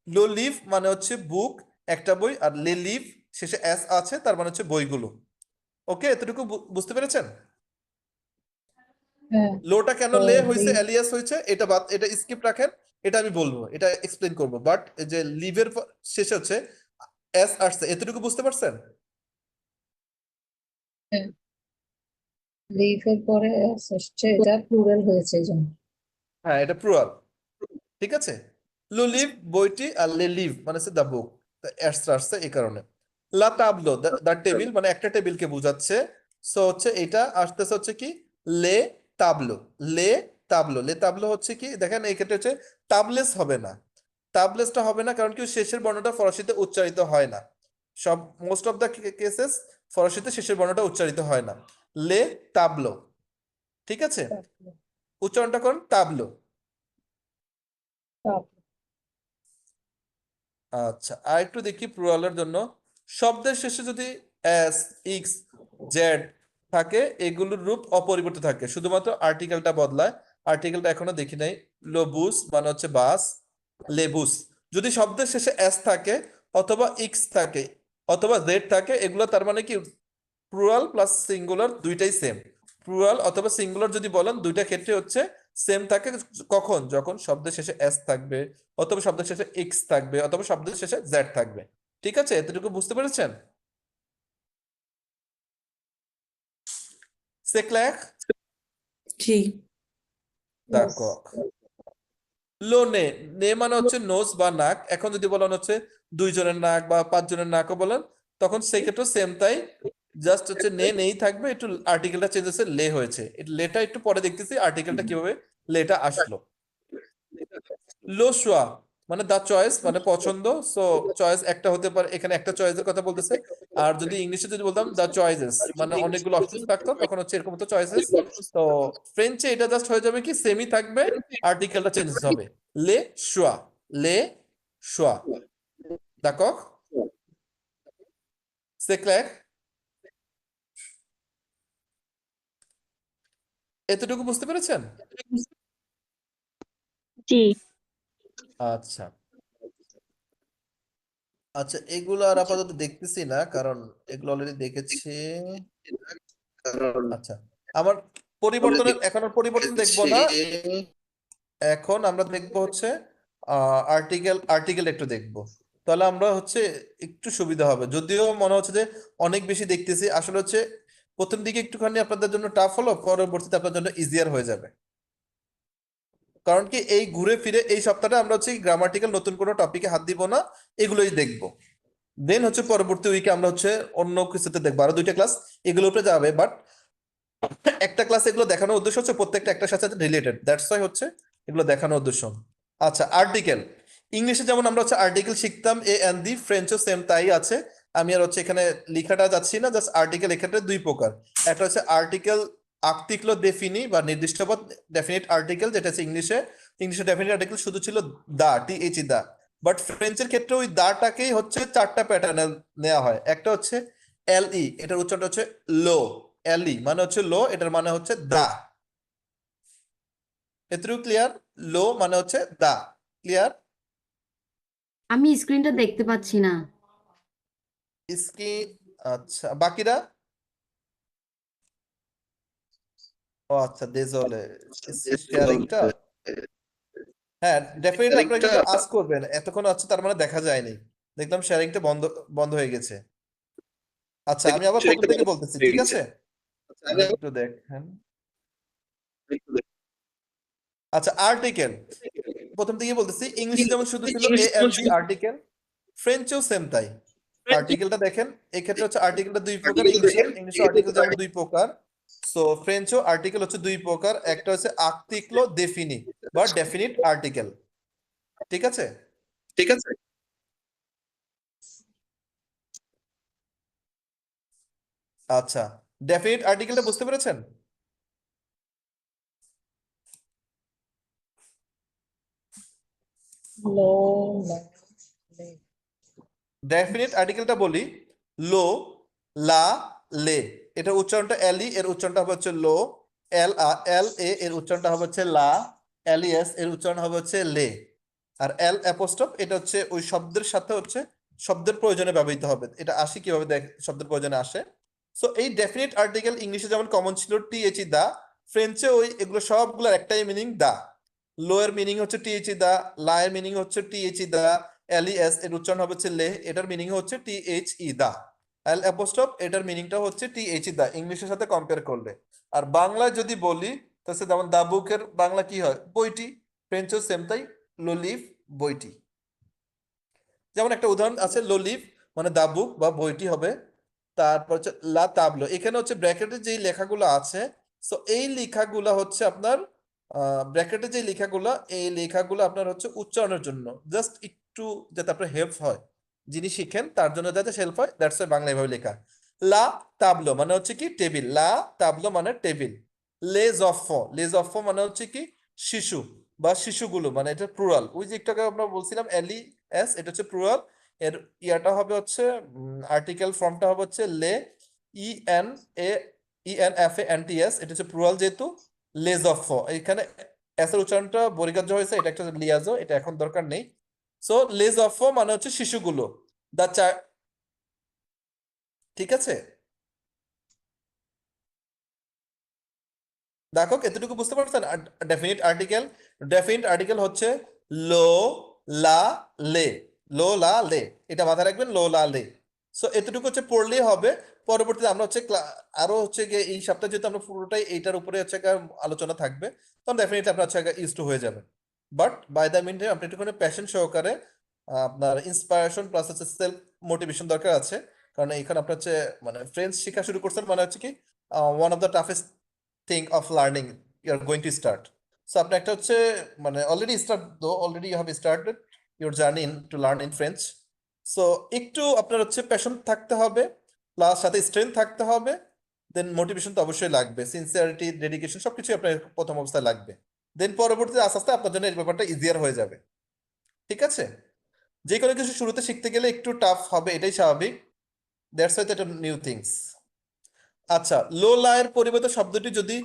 লো লিভ মানে হচ্ছে বুক, একটা বই, আর লে লিভ শেষে এস আছে, তার মানে হচ্ছে বইগুলো। ওকে, এতটুকু বুঝতে পেরেছেন? হ্যাঁ। লোটা কেন তো লে হয়েছে, লিভ এলিয়াস হয়েছে, এটা বাদ, এটা স্কিপ রাখেন, এটা আমি বলবো, এটা এক্সপ্লেন করব, বাট যে লিভের শেষে হচ্ছে এস আসছে, এতটুকু বুঝতে পারছেন? লিভের পরে S আসছে, এটা প্লুরাল হয়েছে এই জন্য। হ্যাঁ, এটা প্লুরাল, ঠিক আছে। লু লিভ বইটি, আর লে লিভ মানে হচ্ছে দা বুক, এস আসছে এই কারণে। লা তাবলো দা টেবিল মানে একটা টেবিলকে বোঝাচ্ছে, সো হচ্ছে এটা আসতেছে হচ্ছে কি লে তাবলো, লে তাবলো, লে তাবলো হচ্ছে কি দেখেন এই ক্ষেত্রে হচ্ছে তাবলেস হবে না, তাবলেসটা হবে না কারণ কি শেষের বর্ণটা ফরাসিতে উচ্চারিত হয় না, সব মোস্ট অফ দ্য কেসেস ফরাসিতে শেষের বর্ণটা উচ্চারিত হয় না। লে তাবলো, ঠিক আছে, উচ্চারণটা করুন তাবলো। আচ্ছা, আর একটু দেখি প্লুরালের জন্য, শব্দের শেষে যদি এস, ইক্স, জেড থাকে এগুলোর রূপ অপরিবর্তিত থাকে, শুধুমাত্র আর্টিকেলটা বদলায়। আর্টিকেলটা এখনো দেখি নাই। লোবুস মানে হচ্ছে বাস, লেবুস। যদি শব্দের শেষে এস থাকে অথবা ইক্স থাকে অথবা জেড থাকে, এগুলো তার মানে কি প্লুরাল প্লাস সিঙ্গুলার দুইটাই সেম। প্লুরাল অথবা সিঙ্গুলার যদি বলেন দুইটা ক্ষেত্রে হচ্ছে সেম থাকে। কখন? যখন শব্দের শেষে এস থাকবে অথবা শব্দের শেষে এক্স থাকবে অথবা শব্দের শেষে জেড থাকবে। ঠিক আছে, এতটুকু বুঝতে পেরেছেন? C'est clair? জি। Yes. d'accord. লো নে, নে মানে হচ্ছে নোজ বা নাক। এখন যদি বলেন হচ্ছে দুইজনের নাক বা পাঁচজনের নাকও বলেন, তখন সেক্ষেত্রে সেম তাই, জাস্ট হচ্ছে নে নেই থাকবে, একটু আর্টিকেলটা চেঞ্জ হয়েছে, লে হয়েছে। লেটা একটু পরে দেখতেছি আর্টিকেলটা কিভাবে লেটা আসলো। লো শোয়া মানে দা চয়েস মানে পছন্দ, সো চয়েস একটা হতে পারে, এখানে একটা চয়েসের কথা বলতেছে। আর যদি ইংলিশে যদি বলতাম দা চয়েসেস মানে অনেকগুলো অপশন থাকতো, তখন হচ্ছে এরকম হতো চয়েসেস। তো ফ্রেঞ্চে এটা জাস্ট হয়ে যাবে কি সেমই থাকবে, আর্টিকেলটা চেঞ্জ হবে। লে শোয়া, লে শোয়া, d'accord? C'est clair? এতটুকু বুঝতে পেরেছেন? জি। আচ্ছা আচ্ছা, এগুলো আর আপাতত দেখতেছি না কারণ এগুলো অলরেডি দেখেছি। আচ্ছা, আমার এখন আর পরিবর্তন দেখবো না, এখন আমরা দেখবো হচ্ছে আর্টিকেল একটু দেখবো, তাহলে আমরা হচ্ছে একটু সুবিধা হবে। যদিও মনে হচ্ছে যে অনেক বেশি দেখতেছি, আসলে হচ্ছে প্রথম দিকে একটুখানি আপনাদের জন্য টাফ হলো, পরবর্তীতে আপনার জন্য ইজিয়ার হয়ে যাবে। কারণ কি এই ঘুরে ফিরে এই সপ্তাহটা আমরা হচ্ছে গ্রামাটিক্যাল নতুন কোনো টপিকে হাত দিব না, এগুলোই দেখবো। দেন হচ্ছে পরবর্তী উইকে আমরা হচ্ছে অন্য কিছুতে দেখবো, আরো দুইটা ক্লাস এগুলোর উপরে যাবে, বাট একটা ক্লাস এগুলো দেখানোর উদ্দেশ্য হচ্ছে প্রত্যেকটা একটার সাথে রিলেটেড, দ্যাটস ওয়াই হচ্ছে এগুলো দেখানোর উদ্দেশ্য। আচ্ছা, আর্টিকেল ইংলিশে যেমন আমরা হচ্ছে আর্টিকেল শিখতাম এ এন্ড দি, ফ্রেঞ্চও সেম তাই আছে। আমি আর হচ্ছে এখানে লিখাটা যাচ্ছি না, জাস্ট আর্টিকেল এক্ষেত্রে দুই প্রকার। একটা হচ্ছে আর্টিকেল আর্টিক্লো দেফিনি বা নির্দিষ্ট পদ, ডেফিনিট আর্টিকেল, যেটা হচ্ছে ইংলিশে ডেফিনিট আর্টিকেল শুধু ছিল দা, TH দা, বাট ফ্রেঞ্চের ক্ষেত্রে ওই দাটাকেই হচ্ছে চারটা প্যাটার্নে নেওয়া হয়। একটা হচ্ছে LE, এটার উচ্চারণটা হচ্ছে লো, LE মানে হচ্ছে লো, এটার মানে হচ্ছে দা। এতটুকু ক্লিয়ার? লো মানে হচ্ছে দা। ক্লিয়ার? আমি স্ক্রিনটা দেখতে পাচ্ছি না। স্ক্রিন, আচ্ছা বাকিরা? ও আচ্ছা, দেজলে শেয়ারিংটা। হ্যাঁ, ডেফিনেটলি আপনারা কিন্তু আজ করবেন, এতক্ষণ আছে তার মানে দেখা যায়নি। দেখলাম শেয়ারিংটা বন্ধ বন্ধ হয়ে গেছে। আচ্ছা, আমি আবার প্রথম থেকে বলতেছি, ঠিক আছে? একটু দেখেন। আচ্ছা, আর্টিকেল প্রথম থেকে বলতেছি। ইংলিশে যেমন শুধু ছিল এএনজি আর্টিকেল, ফ্রেঞ্চেও সেম তাই। আর্টিকেলটা দেখেন, এক্ষেত্রে হচ্ছে আর্টিকেলটা দুই প্রকার। ইংলিশে আর্টিকেল যেমন দুই প্রকার, সো ফ্রেঞ্চও আর্টিকেল হচ্ছে দুই প্রকার। একটা হচ্ছে আর্টিক্লো দেফিনি বা ডেফিনিট আর্টিকেল, ঠিক আছে? আচ্ছা, ডেফিনিট আর্টিকেলটা বুঝতে পেরেছেন? লো লা লে। ডেফিনিট আর্টিকেলটা বলি, লো, লা, লে। এটা উচ্চারণটা এলই, এর উচ্চারণটা হবে হচ্ছে লো। এল এ এর উচ্চারণটা হবে হচ্ছে লা। এলইএস এর উচ্চারণ হবে হচ্ছে লে। আর এল অ্যাপোস্ট্রফ এটা হচ্ছে ওই শব্দের সাথে হচ্ছে শব্দের প্রয়োজনে ব্যবহৃত হবে। এটা আসে কিভাবে দেখ, শব্দের প্রয়োজনে আসে। সো এই ডেফিনিট আর্টিকেল ইংলিশে যেমন কমন ছিল টিএচই দা, ফ্রেঞ্চে ওই এগুলো সবগুলোর একটাই মিনিং দা। লো এর মিনিং হচ্ছে টিএচই দা, লা এর মিনিং হচ্ছে টিএচই দা, এলইএস এর উচ্চারণ হবে হচ্ছে লে, এটার মিনিং হচ্ছে টিএইচই দা। এল অ্যাপোস্ট্রফ এটার মিনিংটা হচ্ছে টিএইচই দা, ইংলিশের সাথে কম্পেয়ার করলে। আর বাংলায় যদি বলি তাহলে যেমন দা বুকের বাংলা কি হয়? বইটি। ফ্রেঞ্চও সেম তাই, লোলিভ, বইটি। যেমন একটা উদাহরণ আছে, লোলিভ মানে দা বুক বা বইটি হবে। তারপর হচ্ছে লা তাবলো, এখানে হচ্ছে ব্র্যাকেটে যেই লেখাগুলো আছে, সো এই লেখাগুলো হচ্ছে আপনার ব্র্যাকেটে যে লেখাগুলো, এই লেখাগুলো আপনার হচ্ছে উচ্চারণের জন্য, জাস্ট একটু যাতে আপনার হেল্প হয়, যিনি শিখেন তার জন্য যাতে হেল্প হয়, দ্যাটস ওয়াই বাংলা এভাবে লেখা। লা তাবলো মানে হচ্ছে কি টেবিল, লা তাবলো মানে টেবিল। লেজ অফ মানে হচ্ছে কি শিশু বা শিশুগুলো, মানে এটা প্লুরাল। ওই যে একটু আগে আমরা বলছিলাম এলি এস, এটা হচ্ছে প্লুরাল। এর ইয়াটা হবে হচ্ছে আর্টিকেল ফর্মটা হবে হচ্ছে লে, ই এন এ ENFANTS, এটা হচ্ছে প্লুরাল যেহেতু। লেজ অফ, এখানে এস এর উচ্চারণটা বরিগাজ্য হয়েছে, এটা একটা লিয়াজো, এটা এখন দরকার নেই। সো লেজ অফ মানে হচ্ছে শিশুগুলো, দা চাইল্ড, ঠিক আছে? দেখো এতটুকু বুঝতে পারছেন। ডেফিনিট আর্টিকেল হচ্ছে লো, লা, লে। লো, লা, লে, এটা মাথায় রাখবেন, লো, লা, লে। সো এতটুকু হচ্ছে পড়লেই হবে। পরবর্তীতে আমরা হচ্ছে আরো হচ্ছে গিয়ে এই সপ্তাহে যেহেতু আমরা পুরোটাই এইটার উপরে হচ্ছে গিয়ে আলোচনা থাকবে, তখন ডেফিনেটলি আপনার হচ্ছে ইউজ টু হয়ে যাবে। But by the mean time আপনি একটুখানি প্যাশন সহকারে আপনার ইন্সপায়ারেশন প্লাস হচ্ছে সেলফ মোটিভেশন দরকার আছে। কারণ এখানে আপনার হচ্ছে মানে ফ্রেঞ্চ শেখা শুরু করছেন মানে হচ্ছে কি one of the toughest thing of learning you are going to start. So আপনি একটা হচ্ছে মানে already you have started your journey to learn in French. So একটু আপনার হচ্ছে প্যাশন থাকতে হবে, প্লাস সাথে স্ট্রেংথ থাকতে হবে, দেন মোটিভেশন তো অবশ্যই লাগবে, সিনসিয়ারিটি, ডেডিকেশন সবকিছু আপনার প্রথম অবস্থায় লাগবে। দেন পরবর্তীতে আস্তে আস্তে আপনার জন্য এই ব্যাপারটা ইজিয়ার হয়ে যাবে, ঠিক আছে? যে কোনো কিছু শুরুতে শিখতে গেলে একটু টাফ হবে, এটাই স্বাভাবিক। দ্যাটস ওয়াই এটা নিউ থিংস। আচ্ছা, লো লায়ের পরিবর্তে শব্দটি যদি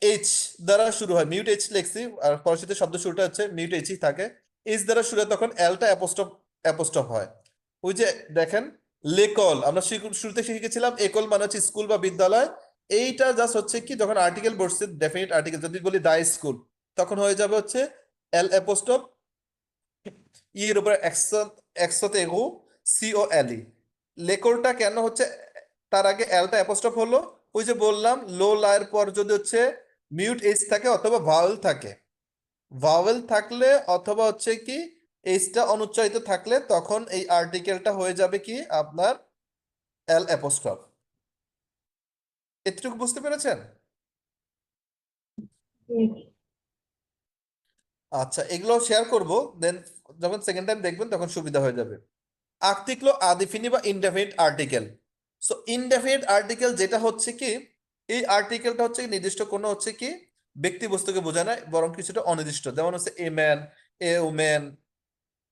এইচ দ্বারা শুরু হয়, মিউট এইচ লেখছি, আর পরিচিত শব্দ শুরুটা হচ্ছে মিউট এইচই থাকে, এইচ দ্বারা শুরু হয়, তখন এলটা অ্যাপোস্ট্রফ হয়। ওই যে দেখেন, লেকল আমরা শুরুতে শিখেছিলাম, একল মানে হচ্ছে স্কুল বা বিদ্যালয়। এইটা জাস্ট হচ্ছে কি যখন আর্টিকেল বসছে, ডেফিনিট আর্টিকেল যদি বলি দা স্কুল, তখন হয়ে যাবে হচ্ছে এল অ্যাপোস্ট্রফ এর উপরে একশতে এগো COLE। লেকলটা কেন হচ্ছে তার আগে এলটা অ্যাপোস্ট্রফ হলো? ওই যে বললাম, লো লায়ের পর যদি হচ্ছে মিউট এইচ থাকে অথবা ভাওয়েল থাকে, ভাওয়েল থাকলে অথবা হচ্ছে কি এইচটা অনুচ্চারিত থাকলে, তখন এই আর্টিকেলটা হয়ে যাবে কি আপনার এল অ্যাপোস্ট্রফ। এতটুকু বুঝতে পেরেছেন? আচ্ছা, এগুলো শেয়ার করব, দেন যখন সেকেন্ড টাইম দেখবেন তখন সুবিধা হয়ে যাবে। আর্টিক্লো আদিফিনি বা indefinite article. So indefinite article যেটা হচ্ছে কি, এই আর্টিকেলটা হচ্ছে কি নির্দিষ্ট কোনো হচ্ছে কি ব্যক্তি বস্তুকে বোঝায় না, বরং কিছুটা অনির্দিষ্ট, যেমন হচ্ছে a man, A women.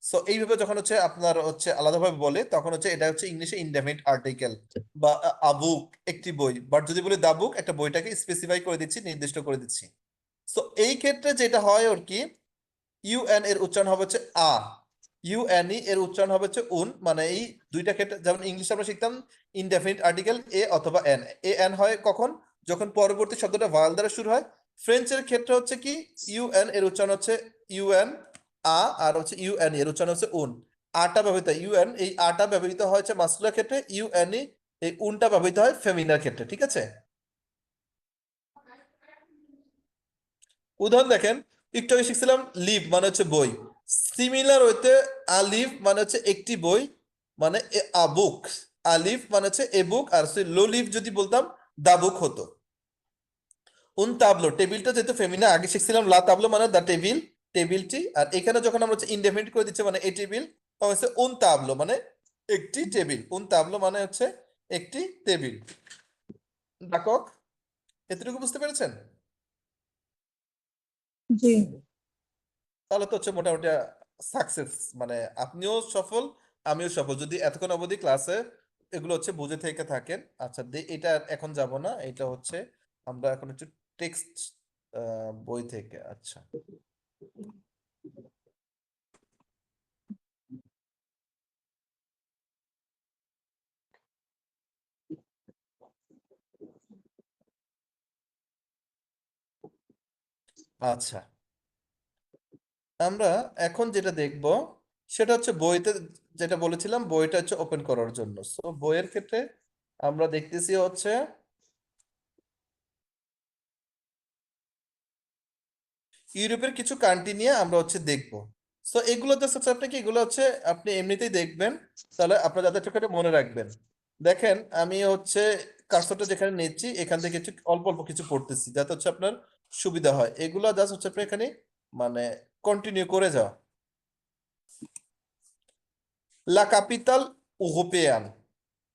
So এইভাবে যখন হচ্ছে আপনার হচ্ছে আলাদাভাবে বলে, তখন হচ্ছে এটা হচ্ছে ইংলিশে ইনডেফিনিট আর্টিকেল। বা আবুক একটি বই, বাট যদি বলি দা বুক, একটা বইটাকে স্পেসিফাই করে দিচ্ছি, নির্দিষ্ট করে দিচ্ছি। সো এই ক্ষেত্রে যেটা হয় ওর কি, ইউএন এর উচ্চারণ হবে হচ্ছে আ, ইউএনই এর উচ্চারণ হবে হচ্ছে উন, মানে এই দুইটা ক্ষেত্রে যেমন ইংলিশে আমরা শিখতাম ইনডেফিনিট আর্টিকেল এ অথবা এন, এ এন হয় কখন, যখন পরবর্তী শব্দটা ভাওয়াল দ্বারা শুরু হয়। ফ্রেঞ্চের ক্ষেত্রে হচ্ছে কি ইউএন এর উচ্চারণ হচ্ছে ইউএন আ, আর হচ্ছে ইউএন এর উচ্চারণ হচ্ছে উন। আটা ব্যবহৃত ইউএন, এই আটা ব্যবহৃত হয়েছে মাস্কুলার ক্ষেত্রে, ইউএনই এই উনটা ব্যবহৃত হয় ফেমিনার ক্ষেত্রে, ঠিক আছে। উদাহরণ দেখেন, একটু আগে শিখছিলাম লিভ মানে হচ্ছে বই, সিমিলার হইতে আলিভ মানে হচ্ছে একটি বই, মানে আ বুক, আলিভ মানে হচ্ছে এ বুক, আর লো লিভ যদি বলতাম দা বুক হতো। উন তাবলো, টেবিলটা যেহেতু ফেমিনা আগে শিখছিলাম লা তাবলো মানে দা টেবিল, টেবিলটি, আর এখানে যখন আমরা হচ্ছে ইনডেফিনিট করে দিচ্ছি মানে এ টেবিল, তখন হচ্ছে উন তাবলো মানে একটি টেবিল, উন তাবলো মানে হচ্ছে একটি টেবিল। ডাকক, এতটুকু বুঝতে পেরেছেন? জি। তাহলে তো হচ্ছে মোটামুটি সাকসেস, মানে আপনিও সফল আমিও সফল যদি এতক্ষণ অবধি ক্লাসে এগুলো হচ্ছে বুঝে থেকে থাকেন। আচ্ছা এটা এখন যাব না, এটা হচ্ছে আমরা এখন হচ্ছে টেক্সট বই থেকে। আচ্ছা আচ্ছা আমরা এখন যেটা দেখব সেটা হচ্ছে বইতে, যেটা বলেছিলাম বইটা হচ্ছে ওপেন করার জন্য। সো বইয়ের ক্ষেত্রে আমরা দেখতেছি হচ্ছে ইউরোপের কিছু কান্ট্রি নিয়ে আমরা হচ্ছে দেখব। সো এগুলো জাস্ট হচ্ছে আপনাকে, এগুলো হচ্ছে আপনি এমনিতেই দেখবেন, তাহলে আপনার যাতে একটু করে মনে রাখবেন। দেখেন আমি হচ্ছে কার্সরটা যেখানে নিচ্ছি এখান থেকে কিছু অল্প অল্প কিছু পড়তেছি যাতে হচ্ছে আপনার সুবিধা হয়। এগুলো জাস্ট হচ্ছে আপনি এখানে মানে কন্টিনিউ করে যাওয়া। লা ক্যাপিটাল ইউরোপিয়ান,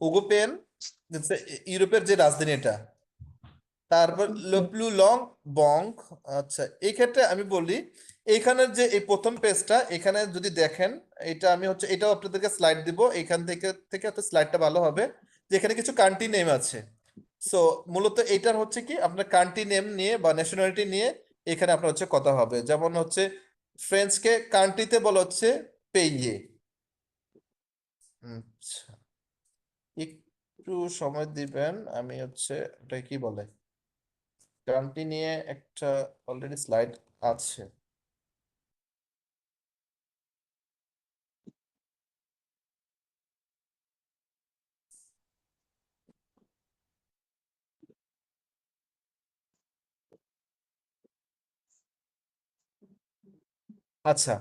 ইউরোপিয়ান ইউরোপের যে রাজধানী এটা। তারপর লপ্লু লং বং। আচ্ছা এই ক্ষেত্রে আমি বলি, এইখানের যে এই প্রথম পেজটা এখানে যদি দেখেন, এটা আমি হচ্ছে এটাও আপনাদেরকে স্লাইড দিব, এখান থেকে থেকে হচ্ছে স্লাইডটা ভালো হবে, যে এখানে কিছু কান্ট্রি নেম আছে। সো মূলত এইটার হচ্ছে কি আপনার কান্ট্রি নেম নিয়ে বা ন্যাশনালিটি নিয়ে এখানে আপনার হচ্ছে কথা হবে। যেমন হচ্ছে ফ্রেঞ্চকে কান্ট্রিতে বলা হচ্ছে পেইয়ে। আচ্ছা একটু সময় দিবেন, আমি হচ্ছে এটা কি বলে গানটি নিয়ে একটা অলরেডি স্লাইড আছে। আচ্ছা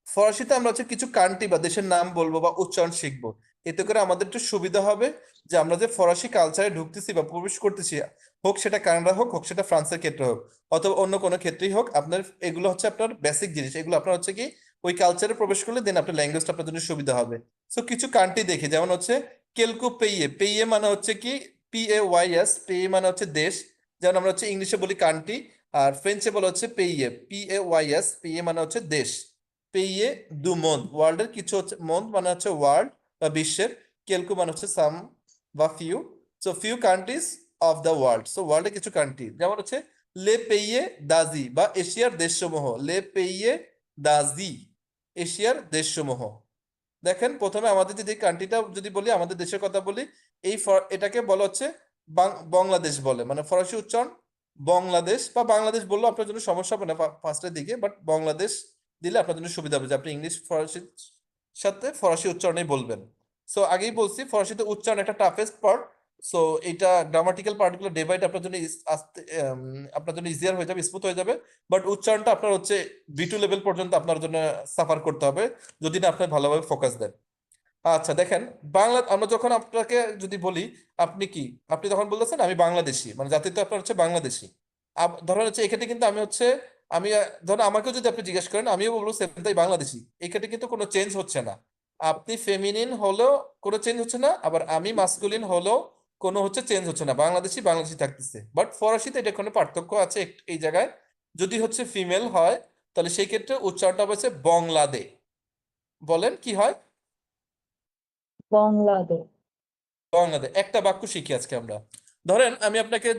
ফরাসিতে আমরা হচ্ছে কিছু কান্ট্রি বা দেশের নাম বলবো বা উচ্চারণ শিখবো, এতে করে আমাদের একটু সুবিধা হবে যে আমরা যে ফরাসি কালচারে ঢুকতেছি বা প্রবেশ করতেছি, হোক সেটা কানাডা হোক, হোক সেটা ফ্রান্সের ক্ষেত্রে হোক, অথবা অন্য কোনো ক্ষেত্রেই হোক, আপনার এগুলো হচ্ছে আপনার বেসিক জিনিস, এগুলো আপনার হচ্ছে কি ওই কালচারে প্রবেশ করলে দেন আপনার ল্যাঙ্গুয়েজটা আপনার জন্য সুবিধা হবে। সো কিছু কান্ট্রি দেখি, যেমন হচ্ছে কেলকো পেইয়ে, পেইয়ে মানে হচ্ছে কি PAYS, পেইয়ে মানে হচ্ছে দেশ, যেমন আমরা হচ্ছে ইংলিশে বলি কান্ট্রি, আর ফ্রেঞ্চে বলা হচ্ছে পেইয়ে, PAYS, পেইয়ে মানে হচ্ছে দেশ। পেইয়ে দু মন্দ, ওয়ার্ল্ডের কিছু হচ্ছে, মন্দ মানে হচ্ছে ওয়ার্ল্ড বা বিশ্বের, কেলকু মানে হচ্ছে সাম বা few. So few countries of the world, so ওয়ার্ল্ডের কিছু কান্ট্রি, যেমন হচ্ছে লে পেইয়ে দাজি বা এশিয়ার দেশসমূহ, লে পেইয়ে দাজি এশিয়ার দেশসমূহ। দেখেন প্রথমে আমাদের যদি কান্ট্রিটা যদি বলি, আমাদের দেশের কথা বলি, এটাকে বলা হচ্ছে বাংলাদেশ বলে, মানে ফরাসি উচ্চারণ বাংলাদেশ, বা বাংলাদেশ বললেও আপনার জন্য সমস্যা হবে না ফার্স্টের দিকে, বাট বাংলাদেশ দিলে আপনার জন্য সুবিধা হবে যে আপনি ইংলিশ ফরাসির সাথে ফরাসি উচ্চারণেই বলবেন। সো আগেই বলছি ফরাসিতে উচ্চারণ একটা টাফেস্ট পার্ট। সো এটা গ্রামাটিক্যাল পার্টগুলো ডে বাই ডে আপনার জন্য আস্তে আপনার জন্য ইজিয়ার হয়ে যাবে, স্মুথ হয়ে যাবে, বাট উচ্চারণটা আপনার হচ্ছে B2 লেভেল পর্যন্ত আপনার জন্য সাফার করতে হবে যদি না আপনি ভালোভাবে ফোকাস দেন। আচ্ছা দেখেন বাংলা, আমরা যখন আপনাকে যদি বলি আপনি কি, আপনি তখন বলতেছেন আমি বাংলাদেশি, মানে জাতীয়তা আপনার হচ্ছে বাংলাদেশি। ধরেন হচ্ছে এক্ষেত্রে কিন্তু আমি হচ্ছে আমি ধরেন আমাকেও যদি আপনি জিজ্ঞেস করেন আমিও বলবো সেম তাই বাংলাদেশি, এক্ষেত্রে কিন্তু কোনো চেঞ্জ হচ্ছে না। আপনি ফেমিনিন হলেও কোনো চেঞ্জ হচ্ছে না, আবার আমি মাস্কুলিন হলেও কোনো হচ্ছে চেঞ্জ হচ্ছে না, বাংলাদেশি বাংলাদেশি থাকতেছে। বাট ফরাসিতে এটা কোনো পার্থক্য আছে এই জায়গায়, যদি হচ্ছে ফিমেল হয় তাহলে সেই ক্ষেত্রে উচ্চারণটা হচ্ছে বংলাদে। বলেন কি হয়? বাংলাদেশ। বাংলাদেশ। একটা বাক্য শিখি আজকে আমরা। ধরেন আমি আপনাকে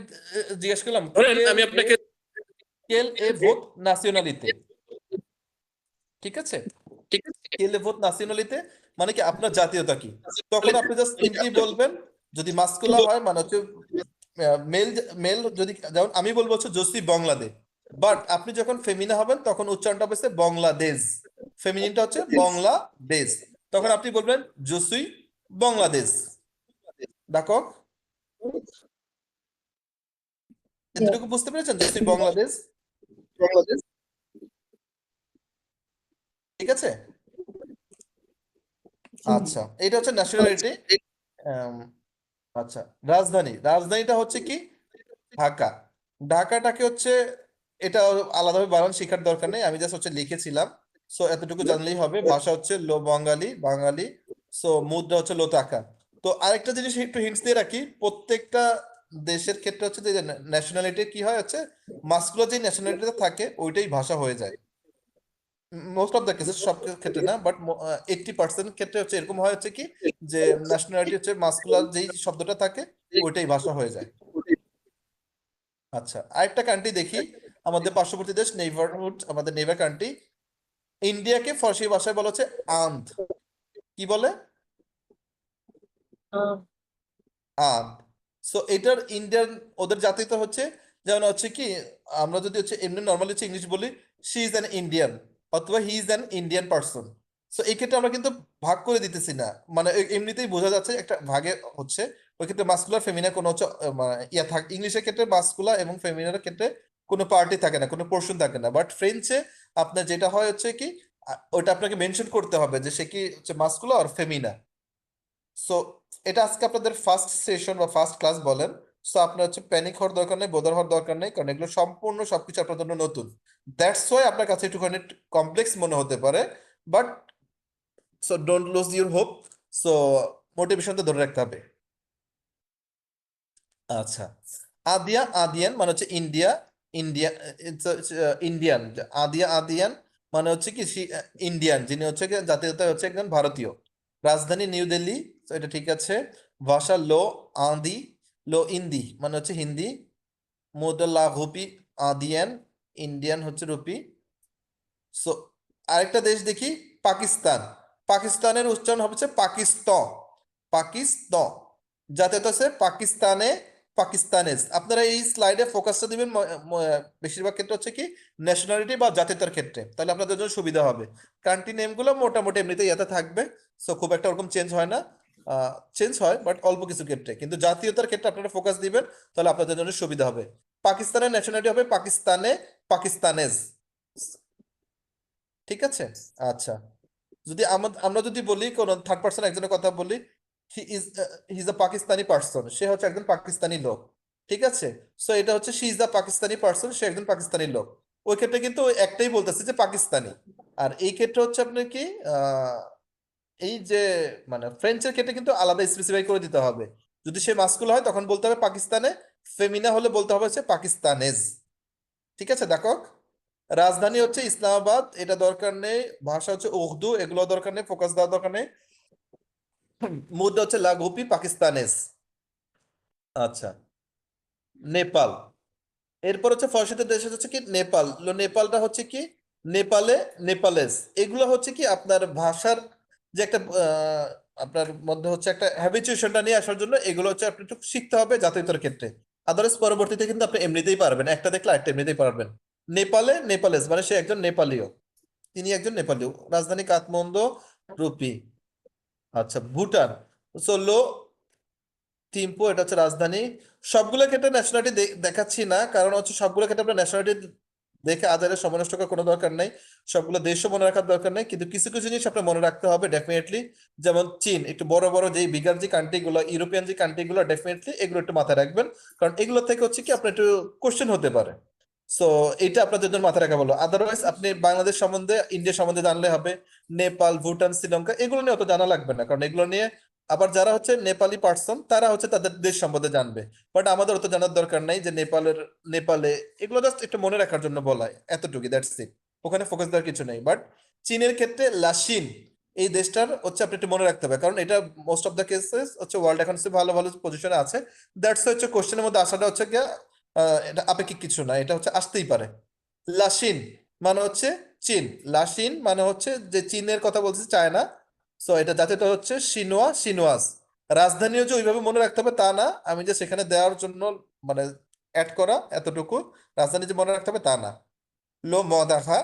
জিজ্ঞেস করলাম ধরেন কে আমি আপনাকে কেল এ ভোত নাসিওনালিতে, ঠিক আছে? কেল এ ভোত নাসিওনালিতে মানে কি আপনার জাতীয়তা কি? তখন আপনি জাস্ট সিম্পলি বলবেন, যদি মাস্কুলা হয় মানে হচ্ছে মেল, মেল যদি, যেমন আমি বলবো হচ্ছে জসি বাংলাদেশ, বাট আপনি যখন ফেমিনা হবেন তখন উচ্চারণটা হবে বাংলাদেশ, ফেমিনিনটা হচ্ছে বাংলাদেশ, তখন আপনি বলবেন জসুই বাংলাদেশ। দেখো, এতটুকু বুঝতে পেরেছেন? জসুই বাংলাদেশ, ঠিক আছে? আচ্ছা, এটা হচ্ছে ন্যাশনালিটি। আচ্ছা, রাজধানী, রাজধানীটা হচ্ছে কি ঢাকা। ঢাকাটাকে হচ্ছে, এটা আলাদাভাবে বানান শেখার দরকার নেই, আমি জাস্ট হচ্ছে লিখেছিলাম। সো এতটুকু জানলেই হবে। ভাষা হচ্ছে লো বাঙালি, বাঙালি। সো মুদ্রা হচ্ছে লো টাকা। তো আরেকটা জিনিস একটু হিন্টস দিয়ে রাখি, প্রত্যেকটা দেশের ক্ষেত্রে হচ্ছে যে ন্যাশনালিটি কি হয় হচ্ছে মাস্কুলার যে ন্যাশনালিটিটা থাকে ওইটাই ভাষা হয়ে যায়। মোস্ট অফ দ্য কেসেস, সব ক্ষেত্রে না, বাট 80% ক্ষেত্রে হচ্ছে এরকম হয় হচ্ছে কি যে ন্যাশনালিটি হচ্ছে মাস্কুলার যেই শব্দটা থাকে ওইটাই ভাষা হয়ে যায়। আচ্ছা, আরেকটা কান্ট্রি দেখি, আমাদের পার্শ্ববর্তী দেশ, নেইবারহুড, আমাদের নেইবার কান্ট্রি, ইন্ডিয়াকে ফরাসি ভাষায় বলা হচ্ছে আন্দ। কি বলে? আন্দ। সো এটার ইন্ডিয়ান, ওদের জাতীয়তা হচ্ছে, যেমন হচ্ছে কি আমরা যদি হচ্ছে এমনি নর্মালি হচ্ছে ইংলিশ বলি শি ইজ অ্যান ইন্ডিয়ান অথবা he is an Indian person. So এই ক্ষেত্রে আমরা কিন্তু ভাগ করে দিতেছি না, মানে এমনিতেই বোঝা যাচ্ছে একটা ভাগে হচ্ছে। ওই ক্ষেত্রে মাস্কুলার ফেমিনা কোনো হচ্ছে মানে ইয়া থাক, ইংলিশের ক্ষেত্রে মাস্কুলার এবং ফেমিনার ক্ষেত্রে কোনো পার্টি থাকে না, কোনো পোর্শন থাকে না, বাট ফ্রেঞ্চে আপনার যেটা হয় হচ্ছে কি ওইটা আপনাকে মেনশন করতে হবে যে সে কি হচ্ছে মাস্কুলার আর ফেমিনা। সো এটা আজকে আপনাদের ফার্স্ট সেশন বা ফার্স্ট ক্লাস বলেন। সো আপনার হচ্ছে প্যানিক হওয়ার দরকার নেই, বোদার হওয়ার দরকার নেই, কারণ এগুলো সম্পূর্ণ সবকিছু আপনার জন্য নতুন। দ্যাটস ওয়াই আপনার কাছে একটুখানি কমপ্লেক্স মনে হতে পারে, but so don't lose your hope. So মোটিভেশনটা ধরে রাখতে হবে। আচ্ছা, আদিয়া, আদিয়ান মানে হচ্ছে ইন্ডিয়া, ইন্ডিয়া, ইন্ডিয়ান। আদিয়া, আদিয়ান মানে হচ্ছে কি ইন্ডিয়ান, যিনি হচ্ছে কি জাতীয়তা হচ্ছে একজন ভারতীয়। রাজধানী নিউ দিল্লি, তো এটা ঠিক আছে। ভাষা লো আদি, লো ইন্দি মানে হচ্ছে হিন্দি। মুদ্রা লাভ রুপি, আদিয়ান, ইন্ডিয়ান হচ্ছে রুপি। সো আরেকটা দেশ দেখি, পাকিস্তান। পাকিস্তানের উচ্চারণ হচ্ছে পাকিস্তান, পাকিস্তান। জাতীয়তা হচ্ছে পাকিস্তানে, পাকিস্তানেজ। আপনারা এই স্লাইডে ফোকাসটা দিবেন বেশিরভাগ ক্ষেত্রে হচ্ছে কি ন্যাশনালিটি বা জাতীয়তার ক্ষেত্রে, তাহলে আপনাদের জন্য সুবিধা হবে। কান্ট্রি নেমগুলো মোটামুটি এমনিতে ইয়াতে থাকবে। সো খুব একটা ওরকম চেঞ্জ হয় না, চেঞ্জ হয় বাট অল্প কিছু ক্ষেত্রে, কিন্তু জাতীয়তার ক্ষেত্রে আপনারা ফোকাস দিবেন, তাহলে আপনাদের জন্য সুবিধা হবে। পাকিস্তানের ন্যাশনালিটি হবে পাকিস্তানে, পাকিস্তানেজ, ঠিক আছে? আচ্ছা, যদি আমরা যদি বলি কোন থার্ড পার্সন একজনের কথা বলি, he is he is a Pakistani person, সে হচ্ছে একজন পাকিস্তানি লোক, ঠিক আছে? সো এটা হচ্ছে she is a Pakistani person, সে একজন পাকিস্তানি লোক। ওই ক্ষেত্রে কিন্তু ওই একটাই বলতেছে যে পাকিস্তানি। আর এই ক্ষেত্রে হচ্ছে আপনার কি আহ, এই যে মানে ফ্রেঞ্চের ক্ষেত্রে কিন্তু আলাদা স্পেসিফাই করে দিতে হবে। যদি সে মাস্কুল হয় তখন বলতে হবে পাকিস্তানে, ফেমিনা হলে বলতে হবে হচ্ছে পাকিস্তানেজ, ঠিক আছে? দেখো, রাজধানী হচ্ছে ইসলামাবাদ, এটা দরকার নেই। ভাষা হচ্ছে উর্দু, এগুলো দরকার নেই, ফোকাস দেওয়ার দরকার নেই। মুদ্রা হচ্ছে লাঘুপি, পাকিস্তানেস। আচ্ছা, নেপাল। এরপর হচ্ছে ফরাসিদের দেশ হচ্ছে কি নেপাল। নেপালটা হচ্ছে কি নেপালে, নেপালেস। এগুলো হচ্ছে কি আপনার ভাষার যে একটা আপনার মধ্যে হচ্ছে একটা হ্যাবিচুয়েশনটা নিয়ে আসার জন্য এগুলো হচ্ছে আপনি একটু শিখতে হবে জাতীয়তার ক্ষেত্রে। আদারওয়াইজ পরবর্তীতে কিন্তু আপনি এমনিতেই পারবেন, একটা দেখলে একটা এমনিতেই পারবেন। নেপালে, নেপালেস মানে সে একজন নেপালীয়, তিনি একজন নেপালীয়। রাজধানী কাঠমান্ডু, রুপি। আচ্ছা, ভুটান, লো থিম্পু, এটা হচ্ছে রাজধানী। সবগুলো ক্ষেত্রে ন্যাশনালিটি দেখাচ্ছি না, কারণ হচ্ছে সবগুলো ক্ষেত্রে আপনার ন্যাশনালিটি দেখে আজারে সময় নষ্ট করার কোনো দরকার নেই। সবগুলো দেশও মনে রাখার দরকার নেই, কিন্তু কিছু কিছু জিনিস আপনার মনে রাখতে হবে ডেফিনেটলি। যেমন চীন, একটু বড় বড় যে বিগার যে কান্ট্রি গুলো, ইউরোপিয়ান যে কান্ট্রি গুলো, ডেফিনেটলি এগুলো একটু মাথায় রাখবেন, কারণ এগুলো থেকে হচ্ছে কি আপনার একটু কোশ্চেন হতে পারে। সো এটা আপনাদের জন্য মাথায় রাখা ভালো। আদারওয়াইজ আপনি বাংলাদেশ সম্বন্ধে, ইন্ডিয়া সম্বন্ধে জানলে হবে। নেপাল, ভুটান, শ্রীলঙ্কা এগুলো নিয়ে অত জানা লাগবে না, কারণ এগুলো নিয়ে আবার যারা হচ্ছে নেপালি পার্সন তারা হচ্ছে তাদের দেশ সম্বন্ধে জানবে। বাট আমাদের অত জানার দরকার নাই যে নেপালের, নেপালে এগুলো জাস্ট একটু মনে রাখার জন্য বলা হয়, এতটুকু, দ্যাটস ইট। ওখানে ফোকাস দেওয়ার কিছু নেই। বাট চীনের ক্ষেত্রে লাসিন, এই দেশটার হচ্ছে আপনি একটু মনে রাখতে হবে, কারণ এটা মোস্ট অফ দ্য কেসেস হচ্ছে ওয়ার্ল্ড এখন ভালো ভালো পজিশনে আছে। দ্যাটস হচ্ছে কোশ্চেনের মধ্যে আসাটা হচ্ছে গিয়া এটা আপেক্ষিক কিছু না, এটা হচ্ছে আসতেই পারে। লাসিন মানে হচ্ছে চীন, লাসিন মানে হচ্ছে যে চীনের কথা বলছে চায়না। সো এটা জাতিটা হচ্ছে সিনোয়া, সিনোয়াস। রাজধানীও যে ওইভাবে মনে রাখতে হবে তা না, আমি যে সেখানে দেওয়ার জন্য মানে অ্যাড করা এতটুকু, রাজধানী যে মনে রাখতে হবে তা না। লো মদাহা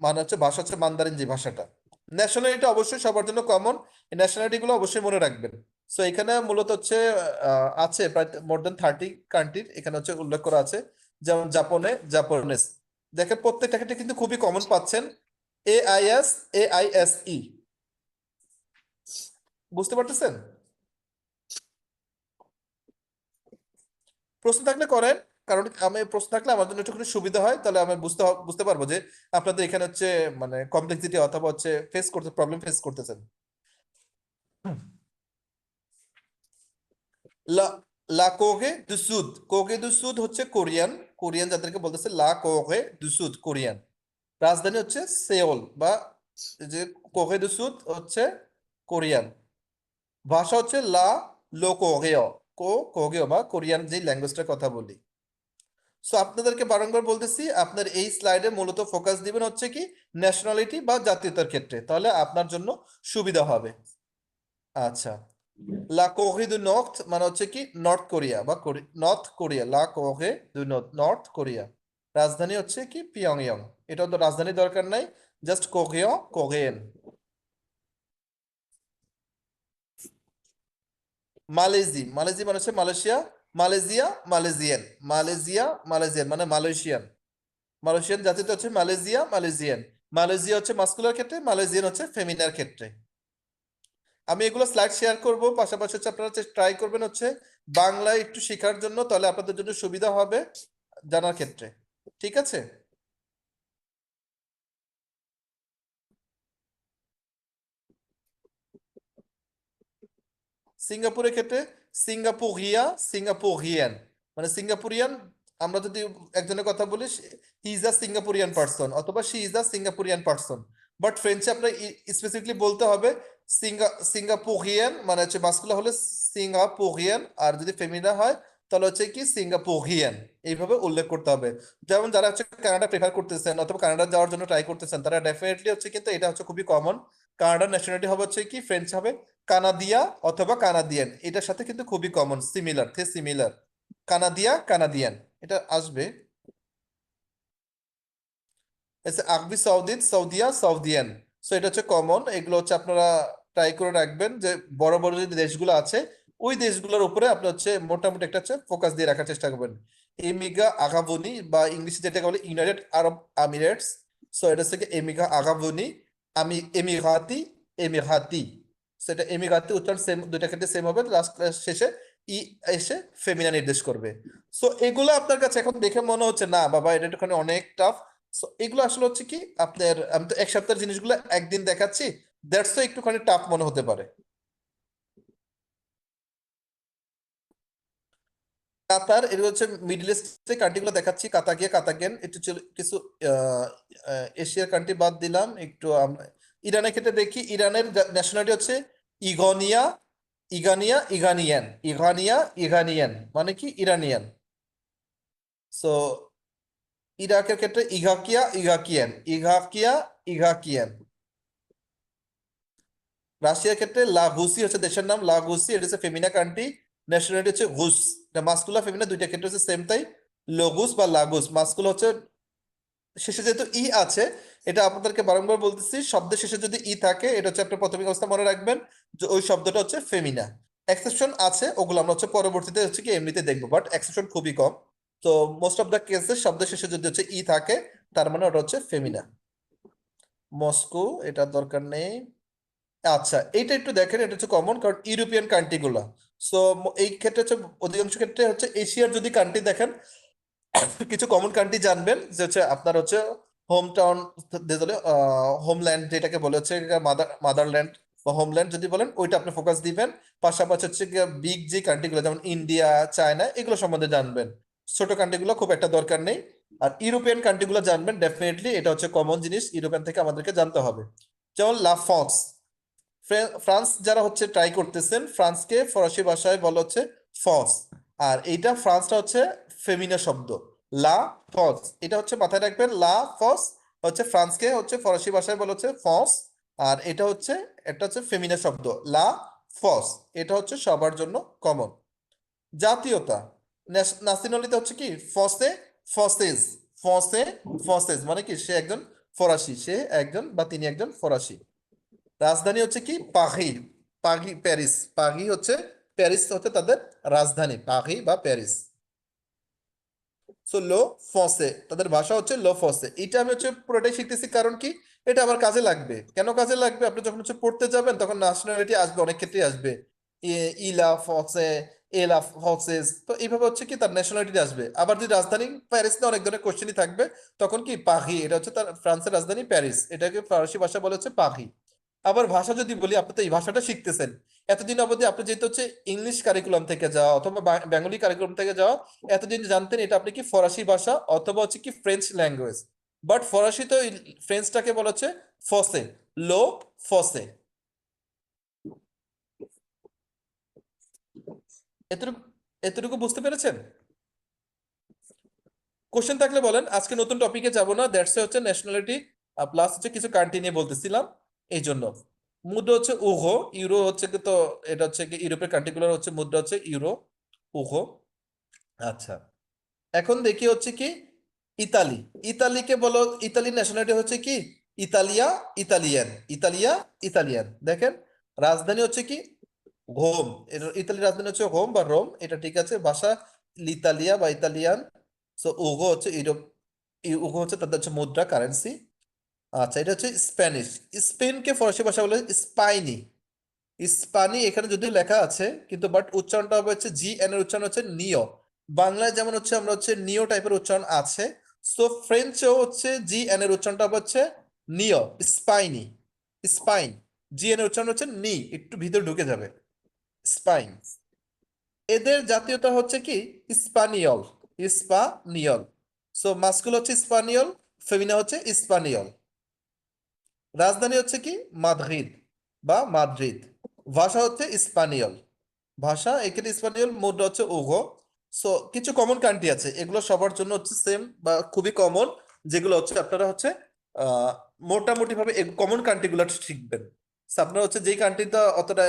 মানে হচ্ছে ভাষা হচ্ছে মান্দারিন যে ভাষাটা। ন্যাশনালিটি অবশ্যই সবার জন্য কমন, এই ন্যাশনালিটি গুলো অবশ্যই মনে রাখবেন। সো এখানে মূলত হচ্ছে আছে প্রায় মোর দেন 30 কান্ট্রির এখানে হচ্ছে উল্লেখ করা আছে। যেমন জাপানে জাপানেস, দেখেন প্রত্যেকটা ক্ষেত্রে কিন্তু খুবই কমন পাচ্ছেন। AIS, AISE, বুঝতে পারতেছেন? প্রশ্ন থাকলে করেন, কারণ আমি প্রশ্ন থাকলে আমার জন্য একটুখানি সুবিধা হয়, তাহলে আমি বুঝতে পারবো যে আপনাদের এখানে হচ্ছে মানে কমপ্লেক্সিটি অথবা হচ্ছে প্রবলেম ফেস করতেছেন। লা লা কোরে দু সুদ, কোরে দু সুদ হচ্ছে কোরিয়ান, কোরিয়ান যাদেরকে বলতেছে লা কোরে দু সুদ, কোরিয়ান। রাজধানী হচ্ছে সেওল বা যে কোরে দু সুদ হচ্ছে কোরিয়ান। ভাষা হচ্ছে লা লো কোরেয়, কোরেয় বা কোরিয়ান যে ল্যাঙ্গুয়েজটার কথা বলি। সো আপনাদেরকে বারংবার বলতেছি, আপনার এই স্লাইডে মূলত ফোকাস দিবেন হচ্ছে কি ন্যাশনালিটি বা জাতীয়তার ক্ষেত্রে, তাহলে আপনার জন্য সুবিধা হবে। আচ্ছা, লা কোরে দু নর্থ মানে হচ্ছে কি নর্থ কোরিয়া বা নর্থ কোরিয়া, লা কোরে দু নর্থ কোরিয়া। রাজধানী হচ্ছে কি পিয়ংইয়ং, এটা তো রাজধানী দরকার নাই, জাস্ট কোরিয়, কোরিয়ান। মালয়েজি, মালয়েজি মানে হচ্ছে Malaysia, Malaysia, Malaysian, Malaysia, Malaysian মানে মালয়েশিয়ান। মালয়েশিয়ান জাতিটা হচ্ছে মালয়েশিয়া, মালয়েশিয়ান। মালয়েশিয়া হচ্ছে মাস্কুলার ক্ষেত্রে, মালয়েশিয়ান হচ্ছে ফেমিনার ক্ষেত্রে। আমি এগুলো স্লাইড শেয়ার করব, পাশাপাশি হচ্ছে আপনারা ট্রাই করবেন হচ্ছে বাংলা একটু শেখার জন্য, তাহলে আপনাদের জন্য সুবিধা হবে জানার ক্ষেত্রে। ঠিক আছে? সিঙ্গাপুরের ক্ষেত্রে সিঙ্গাপুরিয়া, সিঙ্গাপুরিয়ান মানে সিঙ্গাপুরিয়ান। আমরা যদি একজনের কথা বলি, he is a Singaporean person অথবা she is a Singaporean person. But ফ্রেঞ্চে আপনার স্পেসিফিকলি বলতে হবে সিঙ্গাপুরিয়ান মানে হচ্ছে মাস্কুলার হলে সিঙ্গাপুরিয়ান, আর যদি ফেমিনা হয় তাহলে হচ্ছে কি সিঙ্গাপুরিয়ান, এইভাবে উল্লেখ করতে হবে। যেমন যারা হচ্ছে কানাডা প্রেফার করতেছেন অথবা কানাডা যাওয়ার জন্য ট্রাই করতেছেন, তারা ডেফিনেটলি হচ্ছে কিন্তু এটা হচ্ছে খুবই কমন। কানাডার ন্যাশনালিটি হবে হচ্ছে কি ফ্রেঞ্চ হবে কানাদিয়া অথবা কানাডিয়ান, এটার সাথে কিন্তু খুবই কমন, সিমিলার। কানাদিয়া, কানাডিয়ান, এটা আসবে। আকবি সৌদিদ, সৌদিয়া, সৌদিয়ান। সো এটা হচ্ছে কমন, এগুলো হচ্ছে আপনারা ট্রাই করে রাখবেন যে বড় বড় যে দেশগুলো আছে ওই দেশগুলোর উপরে আপনি হচ্ছে মোটামুটি একটা হচ্ছে ফোকাস দিয়ে রাখার চেষ্টা করবেন। এমিগা আগাভুনি বা ইংলিশে যেটাকে বলে ইউনাইটেড আরব আমিরেটস। সো এটা হচ্ছে এমিগা আগাভুনি, আমি এমিরাতি, এমিরাতি। সেটা এমিরাতি উচ্চারণ সেম, দুইটা ক্ষেত্রে সেম হবে, লাস্ট শেষে ই এসে ফেমিনা নির্দেশ করবে। সো এগুলো আপনার কাছে এখন দেখে মনে হচ্ছে না বাবা এটা একটুখানি অনেক টাফ। সো এগুলো আসলে হচ্ছে কি আপনার, আমি তো এক সপ্তাহের জিনিসগুলো একদিন দেখাচ্ছি, দ্যাটস তো একটুখানি টাফ মনে হতে পারে। কাতার, এগুলো হচ্ছে মিডল ইস্টের কান্ট্রিগুলো দেখাচ্ছি, কাতাকিয়া, কাতাগেন, একটু কিছু আহ, এশিয়ার কান্ট্রি বাদ দিলাম একটু। ইরানের ক্ষেত্রে দেখি, ইরানের ন্যাশনালিটি হচ্ছে ইগনিয়া, ইগানিয়ান মানে কি ইরানিয়ান। সো ইরাকের ক্ষেত্রে ইগাকিয়ান। রাশিয়ার ক্ষেত্রে লাগুসি হচ্ছে দেশের নাম, লাগুসি, এটা হচ্ছে ফেমিনা কান্ট্রি, ন্যাশনালিটি হচ্ছে ঘুস। এটা মাস্কুলা ফেমিনা দুইটা ক্ষেত্রে হচ্ছে সেম তাই, লগুস বা লাগুস। মাস্কুলা হচ্ছে শেষে যেহেতু ই আছে, এটা আপনাদেরকে বারংবার বলতেছি, শব্দের শেষে যদি ই থাকে এটা হচ্ছে আপনার প্রাথমিক অবস্থা মনে রাখবেন যে ওই শব্দটা হচ্ছে ফেমিনা। এক্সেপশন আছে, ওগুলো আমরা হচ্ছে পরবর্তীতে হচ্ছে কি এমনিতে দেখবো, বাট এক্সেপশন খুবই কম। তো মোস্ট অফ দ্য কেসে শব্দের শেষে যদি হচ্ছে ই থাকে তার মানে ওটা হচ্ছে ফেমিনা। মস্কো, এটার দরকার নেই। আচ্ছা, এইটা একটু দেখেন, এটা হচ্ছে কমন, কারণ ইউরোপিয়ান কান্ট্রি গুলা। সো এই ক্ষেত্রে হচ্ছে অধিকাংশ ক্ষেত্রে হচ্ছে এশিয়ার যদি কান্ট্রি দেখেন, কিছু কমন কান্ট্রি জানবেন যে হচ্ছে আপনার হচ্ছে হোম টাউন, হোমল্যান্ড যেটাকে বলে হচ্ছে মাদারল্যান্ড বা হোমল্যান্ড যদি বলেন ওইটা আপনি ফোকাস দিবেন। পাশাপাশি হচ্ছে বিগ যে কান্ট্রিগুলো যেমন ইন্ডিয়া, চায়না, এগুলো সম্বন্ধে জানবেন। ছোট কান্ট্রিগুলো খুব একটা দরকার নেই। আর ইউরোপিয়ান কান্ট্রিগুলো জানবেন ডেফিনেটলি, এটা হচ্ছে কমন জিনিস, ইউরোপিয়ান থেকে আমাদেরকে জানতে হবে। যেমন লা ফ্রান্স, ফ্রান্স যারা হচ্ছে ট্রাই করতেছেন, ফ্রান্সকে ফরাসি ভাষায় বলা হচ্ছে ফ্রান্স। আর এইটা ফ্রান্সটা হচ্ছে ফেমিনা শব্দ, লা ফস, এটা হচ্ছে মাথায় রাখবেন। লা ফস হচ্ছে ফ্রান্সকে হচ্ছে ফরাসি ভাষায় বলা হচ্ছে ফস, আর এটা হচ্ছে ফেমিনা শব্দ লা ফস, এটা হচ্ছে সবার জন্য কমন। জাতীয়তা, ন্যাশনালিটি হচ্ছে কি ফসে ফসেজ, ফসে ফসেজ মানে কি সে একজন ফরাসি, সে একজন বা তিনি একজন ফরাসি। রাজধানী হচ্ছে কি পারি, পারি প্যারিস, পারি হচ্ছে প্যারিস হচ্ছে তাদের রাজধানী, পারি বা প্যারিস। সো লো ফসে, তাদের ভাষা হচ্ছে লো ফসে। এটা আমি হচ্ছে পুরোটাই শিখতেছি কারণ কি এটা আমার কাজে লাগবে। কেন কাজে লাগবে? আপনি যখন হচ্ছে পড়তে যাবেন তখন ন্যাশনালিটি আসবে, অনেক ক্ষেত্রেই আসবে। ইলা ফসে, এলা ফসেস, তো এইভাবে হচ্ছে কি তার ন্যাশনালিটি আসবে। আবার যদি রাজধানী প্যারিস না, অনেক ধরনের কোশ্চেনই থাকবে, তখন কি পারি, এটা হচ্ছে তার ফ্রান্সের রাজধানী প্যারিস, এটাকে ফরাসি ভাষা বলে হচ্ছে পারি। আবার ভাষা যদি বলি, আপনি তো এই ভাষাটা শিখতেছেন এতদিন অবধি, আপনি যেহেতু হচ্ছে ইংলিশ কারিকুলাম থেকে যাওয়া অথবা বেঙ্গলি কারিকুলাম থেকে যাওয়া, এতদিন জানতেন এটা আপনি কি ফরাসি ভাষা অথবা হচ্ছে কি ফ্রেঞ্চ ল্যাঙ্গুয়েজ। বাট ফরাসি তো ফ্রেঞ্চটাকে বলা হচ্ছে ফসে, লো ফসে। এতটুকু এতটুকু বুঝতে পেরেছেন? কোশ্চেন থাকলে বলেন, আজকে নতুন টপিকে যাব না, দ্যাটস হচ্ছে ন্যাশনালিটি প্লাস হচ্ছে কিছু কান্ট্রি নিয়ে বলতেছিলাম, এই জন্য। মুদ্রা হচ্ছে উহো, ইউরো হচ্ছে কি, তো এটা হচ্ছে কি ইউরোপের কান্ট্রিগুলোর হচ্ছে মুদ্রা হচ্ছে ইউরো, উহো। আচ্ছা, এখন দেখি হচ্ছে কি ইতালি। ইতালিকে বলো, ইতালি ন্যাশনালিটি হচ্ছে কি ইতালিয়া, ইতালিয়ান, ইতালিয়া ইতালিয়ান। দেখেন রাজধানী হচ্ছে কি রোম, ইতালির রাজধানী হচ্ছে রোম বা রোম, এটা ঠিক আছে। ভাষা ইতালিয়া বা ইতালিয়ান। সো উগো হচ্ছে ইউরোপ, উগো হচ্ছে তাদের হচ্ছে মুদ্রা, কারেন্সি। আচ্ছা, এটা হচ্ছে স্প্যানিশ। স্পেনকে ফরাসি ভাষা বলে স্পাইনি, ইস্পানি এখানে যদিও লেখা আছে কিন্তু বাট উচ্চারণটা হবে হচ্ছে জি এন এর উচ্চারণ হচ্ছে নিও। বাংলায় যেমন হচ্ছে আমরা হচ্ছে নিও টাইপের উচ্চারণ আছে, সো ফ্রেঞ্চেও হচ্ছে জি এন এর উচ্চারণটা হবে হচ্ছে নিও, স্পাইনি, স্পাইন। জি এন এর উচ্চারণ হচ্ছে নি, একটু ভিতরে ঢুকে যাবে, স্পাইন। এদের জাতীয়তা হচ্ছে কি ইস্পানিয়ল, ইস্পানিয়ল। সো মাস্কুল হচ্ছে ইস্পানিয়ল, ফেমিনা হচ্ছে ইস্পানিয়ল। রাজধানী হচ্ছে কি মাদ্রিদ বা মাদ্রিদ। ভাষা হচ্ছে স্পানিয়ল, ভাষা এখানে স্পানিয়ল, মুদ্রা হচ্ছে উগো। সো কিছু কমন কান্ট্রি আছে, এগুলো সবার জন্য হচ্ছে সেম বা খুবই কমন, যেগুলো হচ্ছে আপনারা হচ্ছে আহ মোটামুটি ভাবে কমন কান্ট্রিগুলো শিখবেন। So আপনারা হচ্ছে যেই কান্ট্রিটা অতটা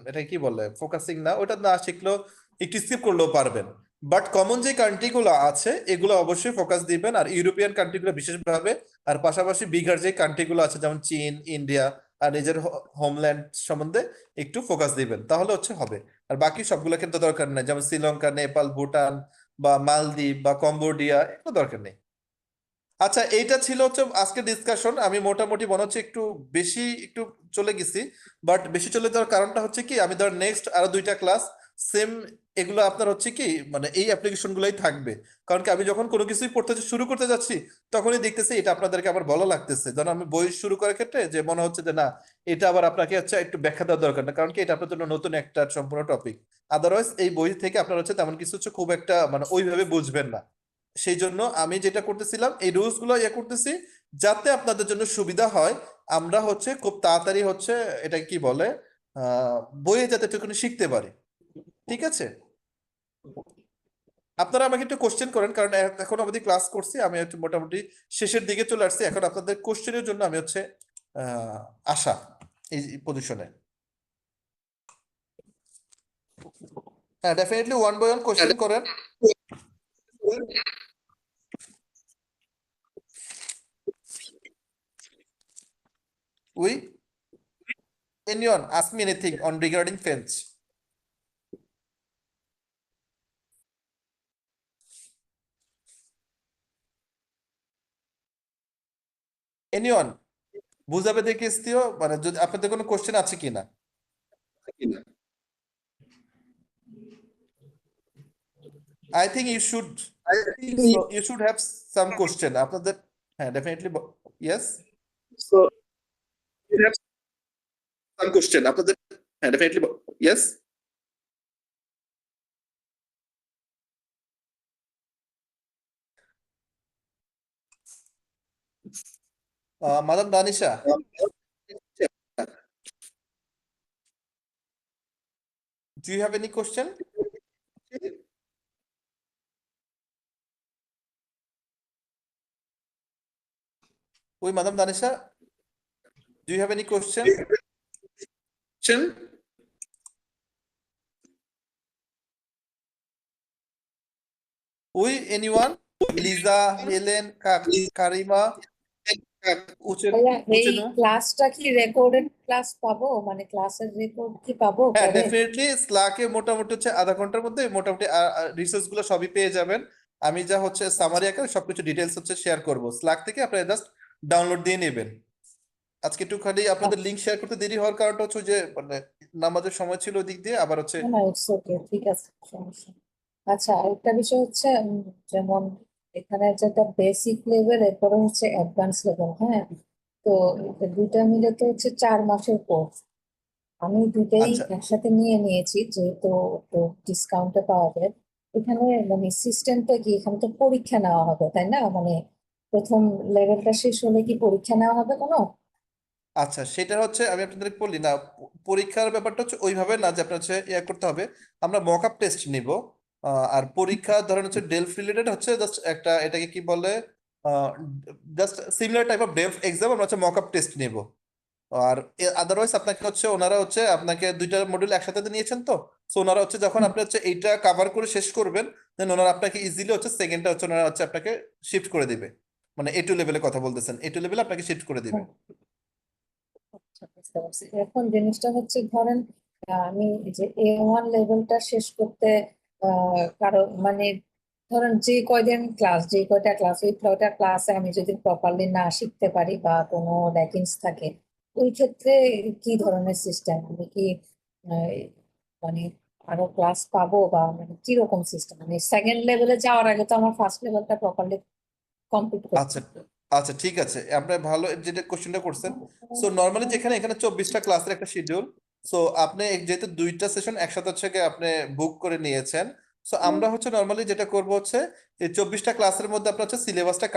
এটা কি বলে ফোকাসিং না, ওটা না শিখলেও একটু স্কিপ করলেও পারবেন। বাট কমন যে কান্ট্রিগুলো আছে এগুলো অবশ্যই ফোকাস দিবেন, আর ইউরোপিয়ান কান্ট্রিগুলো বিশেষভাবে। আর পাশাপাশি বিঘার যে কান্ট্রিগুলো আছে যেমন চীন, ইন্ডিয়া, আর নিজের হোমল্যান্ড সম্বন্ধে একটু ফোকাস দিবেন, তাহলে হচ্ছে হবে। আর বাকি সবগুলো কিন্তু দরকার নেই, যেমন শ্রীলঙ্কা, নেপাল, ভুটান বা মালদ্বীপ বা কম্বোডিয়া, এগুলো দরকার নেই। আচ্ছা, এইটা ছিল হচ্ছে আজকে ডিসকাশন। আমি মোটামুটি মনে হচ্ছে বেশি একটু চলে গেছি। বাট বেশি চলে যাওয়ার কারণটা হচ্ছে কি, আমি ধর নেক্সট আরো 2টা ক্লাস সেম এগুলো আপনার হচ্ছে কি মানে এই অ্যাপ্লিকেশন গুলোই থাকবে। কারণ কি আমি যখন কোনো কিছুই পড়তে শুরু করতে যাচ্ছি, তখনই দেখতেছি এটা আপনাদেরকে আবার ভালো লাগতেছে। ধরুন আমি বই শুরু করার ক্ষেত্রে যে মনে হচ্ছে যে না, এটা আবার আপনাকে হচ্ছে একটু ব্যাখ্যা দেওয়ার দরকার না, কারণ কি এটা আপনার জন্য নতুন একটা সম্পূর্ণ টপিক। আদারওয়াইজ এই বই থেকে আপনার হচ্ছে তেমন কিছু হচ্ছে খুব একটা মানে ওইভাবে বুঝবেন না। সেই জন্য আমি যেটা করতেছিলাম, এই রুলস গুলো করতেছি যাতে আপনাদের জন্য সুবিধা হয়। আমরা হচ্ছে খুব তাড়াতাড়ি হচ্ছে এটা কি বলে বইয়ে যাতে একটুখানি শিখতে পারি। ঠিক আছে, আপনারা আমাকে একটু কোশ্চেন করেন, কারণ এখন অবধি ক্লাস করছি, আমি হচ্ছে মোটামুটি শেষের দিকে চলে আসছি। এখন আপনাদের কোশ্চেনের জন্য আমি হচ্ছে আহ আশা এই পজিশনে। হ্যাঁ, definitely one by one question করেন। We anyone ask me anything on regarding French? Anyone? বুঝাবে দেখে ইস্তিও মানে যদি আপনাদের কোনো কোশ্চেন আছে কিনা। I think you should, so you should have some question আপনাদের। হ্যাঁ, definitely yes. So you have some question আপনাদের। হ্যাঁ, definitely yes. Madam Danisha, do you have any question? Oui, Madame Danisha, do you have any question? Oui, anyone? Lisa, Helen, Karima, ভাইয়া এই Uchenu? ক্লাসটা কি recorded class পাবো, মানে ক্লাসের record কি পাবো হ্যাঁ, পরে? ডেফিনেটলি স্লাকে মোটামুটি হচ্ছে আধা ঘন্টার মধ্যে মোটামুটি রিসোর্স গুলো সবই পেয়ে যাবেন। আমি যা হচ্ছে সামারি আকারে সবকিছু ডিটেলস হচ্ছে শেয়ার করব, স্লাক থেকে আপনারা জাস্ট ডাউনলোড দিয়ে নেবেন। আজকে একটুখানি আপনাদের লিংক শেয়ার করতে দেরি হওয়ার কারণটা হচ্ছে ওই যে মানে নামাজের সময় ছিল ওই দিক দিয়ে, আবার হচ্ছে না না, ইটস ওকে, ঠিক আছে, সমস্যা নেই। আচ্ছা, আরেকটা বিষয় হচ্ছে যেমন এখানে যেটা বেসিক লেভেল, এরপরে হচ্ছে অ্যাডভান্স লেভেল, হ্যাঁ। তো এই দুইটা মিলে তো হচ্ছে 4 মাসের কোর্স। আমি দুইটাই আচ্ছা একসাথে নিয়ে নিয়েছি, যেহেতু একটু ডিসকাউন্টে পাওয়া যায়। এখানে মানে সিস্টেমটা কি, এখানে তো পরীক্ষা নেওয়া হবে তাই না? মানে প্রথম লেভেলটা শেষ হলে কি পরীক্ষা নেওয়া হবে কোনো? আচ্ছা, সেটা হচ্ছে আমি আপনাদের বলি না, পরীক্ষার ব্যাপারটা হচ্ছে ওইভাবে না যে আপনার হচ্ছে ইয়ে করতে হবে। আমরা মক আপ টেস্ট নিব, আর পরীক্ষা ধরেন হচ্ছে ডেলফ রিলেটেড হচ্ছে জাস্ট একটা, এটাকে কি বলে, just similar type of Delft exam আমরা হচ্ছে মক আপ টেস্ট নিব। আর আদারওয়াইজ আপনাকে হচ্ছে ওনারা হচ্ছে আপনাকে দুইটা মডিউল একসাথে নিয়েছেন, তো সো ওনারা হচ্ছে যখন আপনি হচ্ছে এইটা কভার করে শেষ করবেন, দেন ওনারা আপনাকে ইজিলি হচ্ছে সেকেন্ডটা হচ্ছে ওনারা হচ্ছে আপনাকে শিফট করে দিবে। মানে A2 লেভেলে কথা বলতেছেন, A2 লেভেলে আপনাকে শিফট করে দিবে। আচ্ছা, বুঝতে পারছি। এখন জিনিসটা হচ্ছে ধরেন আমি যে A1 লেভেলটা শেষ করতে কারো মানে ধরেন যে কয়দিন ক্লাস, যে কয়টা ক্লাস, ওই কয়টা ক্লাসে আমি যদি প্রপারলি না শিখতে পারি বা কোনো ল্যাকিংস থাকে, ওই ক্ষেত্রে কি ধরনের সিস্টেম, আমি কি আহ, মানে আরো ক্লাস পাবো, বা মানে কিরকম সিস্টেম, মানে সেকেন্ড লেভেলে যাওয়ার আগে তো আমার ফার্স্ট লেভেলটা প্রপারলি কমপ্লিট করতে আচ্ছা হবে। আচ্ছা, ঠিক আছে, আপনার ভালো যেটা কোশ্চেনটা করছেন। সো নর্মালি যেখানে এখানে 24টা ক্লাসের একটা শিডিউল, সো আপনি যেহেতু দুইটা সেশন একসাথে হচ্ছে গিয়ে আপনি বুক করে নিয়েছেন, সো আমরা হচ্ছে নর্মালি যেটা করব হচ্ছে এই 24টা ক্লাসের মধ্যে আপনার হচ্ছে সিলেবাসটা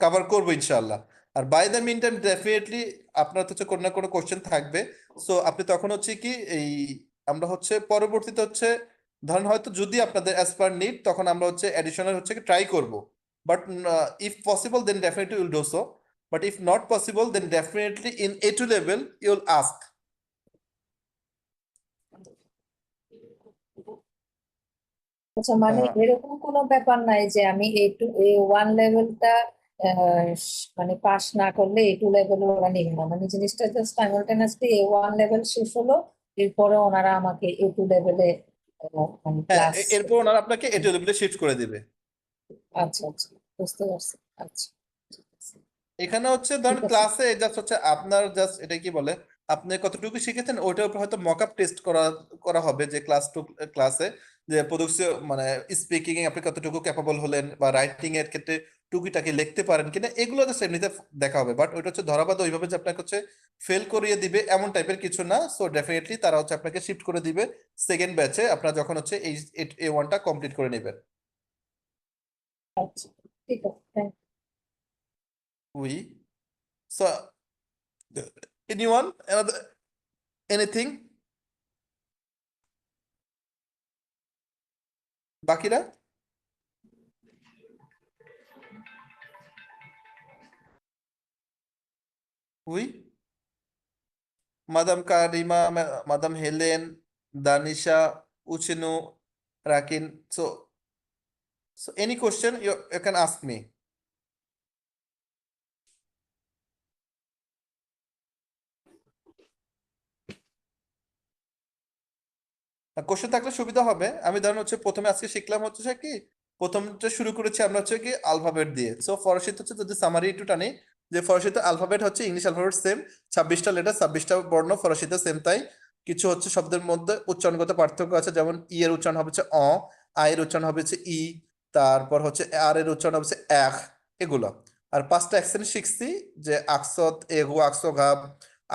কভার করবো ইনশাআল্লাহ। আর by the mean time definitely আপনার হচ্ছে কোনো না কোনো কোশ্চেন থাকবে। সো আপনি তখন হচ্ছে কি এই আমরা হচ্ছে পরবর্তীতে হচ্ছে ধরেন হয়তো যদি আপনাদের অ্যাজ পার নিড, তখন আমরা হচ্ছে অ্যাডিশনাল হচ্ছে ট্রাই করব। But if possible, then definitely you'll do so. But if not possible, then definitely in A2 level, you'll ask. আচ্ছা, মানে Uh, এরকম কোনো ব্যাপার নাই যে আমি A1 লেভেলটা মানে পাস না করলে A2 লেভেল ওরা নিবে না, মানে জিনিসটা জাস্ট সাইমালটেনিয়াসলি A1 লেভেল শেষ হলো, এরপরে ওনারা আমাকে A2 লেভেলে মানে হ্যাঁ, ক্লাস। এরপর ওনারা আপনাকে A2 লেভেলে শিফট করে দিবে। আচ্ছা আচ্ছা, বুঝতে পারছি। আচ্ছা, ঠিক আছে, এখানে হচ্ছে ধরেন ঠিক আছে। ক্লাসে জাস্ট হচ্ছে আপনার জাস্ট এটা কি বলে আপনি কতটুকু শিখেছেন ওইটার উপর হয়তো মক আপ টেস্ট করা করা হবে, যে ক্লাসে যে প্রদর্শিত মানে স্পিকিং এ আপনি কতটুকু ক্যাপাবল হলেন, বা রাইটিং এর ক্ষেত্রে টুকিটাকি লিখতে পারেন কিনা, এগুলো জাস্ট এমনিতে দেখা হবে। বাট ওইটা হচ্ছে ধরাবাদ ওইভাবে যে আপনাকে হচ্ছে ফেল করিয়ে দিবে এমন টাইপের কিছু না। সো ডেফিনেটলি তারা হচ্ছে আপনাকে শিফট করে দিবে সেকেন্ড ব্যাচে, আপনারা যখন হচ্ছে এই A1টা কমপ্লিট করে নেবেন। আচ্ছা, ঠিক আছে, thank we so anyone anything বাকিরা? Oui, Madam Karima, Madam Helen, Danisha, Uchinu, Rakin. So any question you can ask me. Question থাকলে সুবিধা হবে। আমি ধরেন হচ্ছে প্রথমে আজকে শিখলাম হচ্ছে সে কি প্রথমটা শুরু করেছি আমরা হচ্ছে কি আলফাবেট দিয়ে। সো ফরাসিতে হচ্ছে যদি সামারি একটু টানি, যে ফরাসিতে আলফাবেট হচ্ছে ইংলিশ আলফাবেট সেম, 26টা লেটার 26টা বর্ণ ফরাসিতে সেম, তাই কিছু হচ্ছে শব্দের মধ্যে উচ্চারণগত পার্থক্য আছে, যেমন ই এর উচ্চারণ হবে হচ্ছে আই এর উচ্চারণ হবে হচ্ছে ই, তারপর হচ্ছে আর এর উচ্চারণ হবে হচ্ছে এক, এগুলো। আর 5টা অ্যাকসেন্ট শিখছি, যে আকসত এগু, আকসো ঘাব,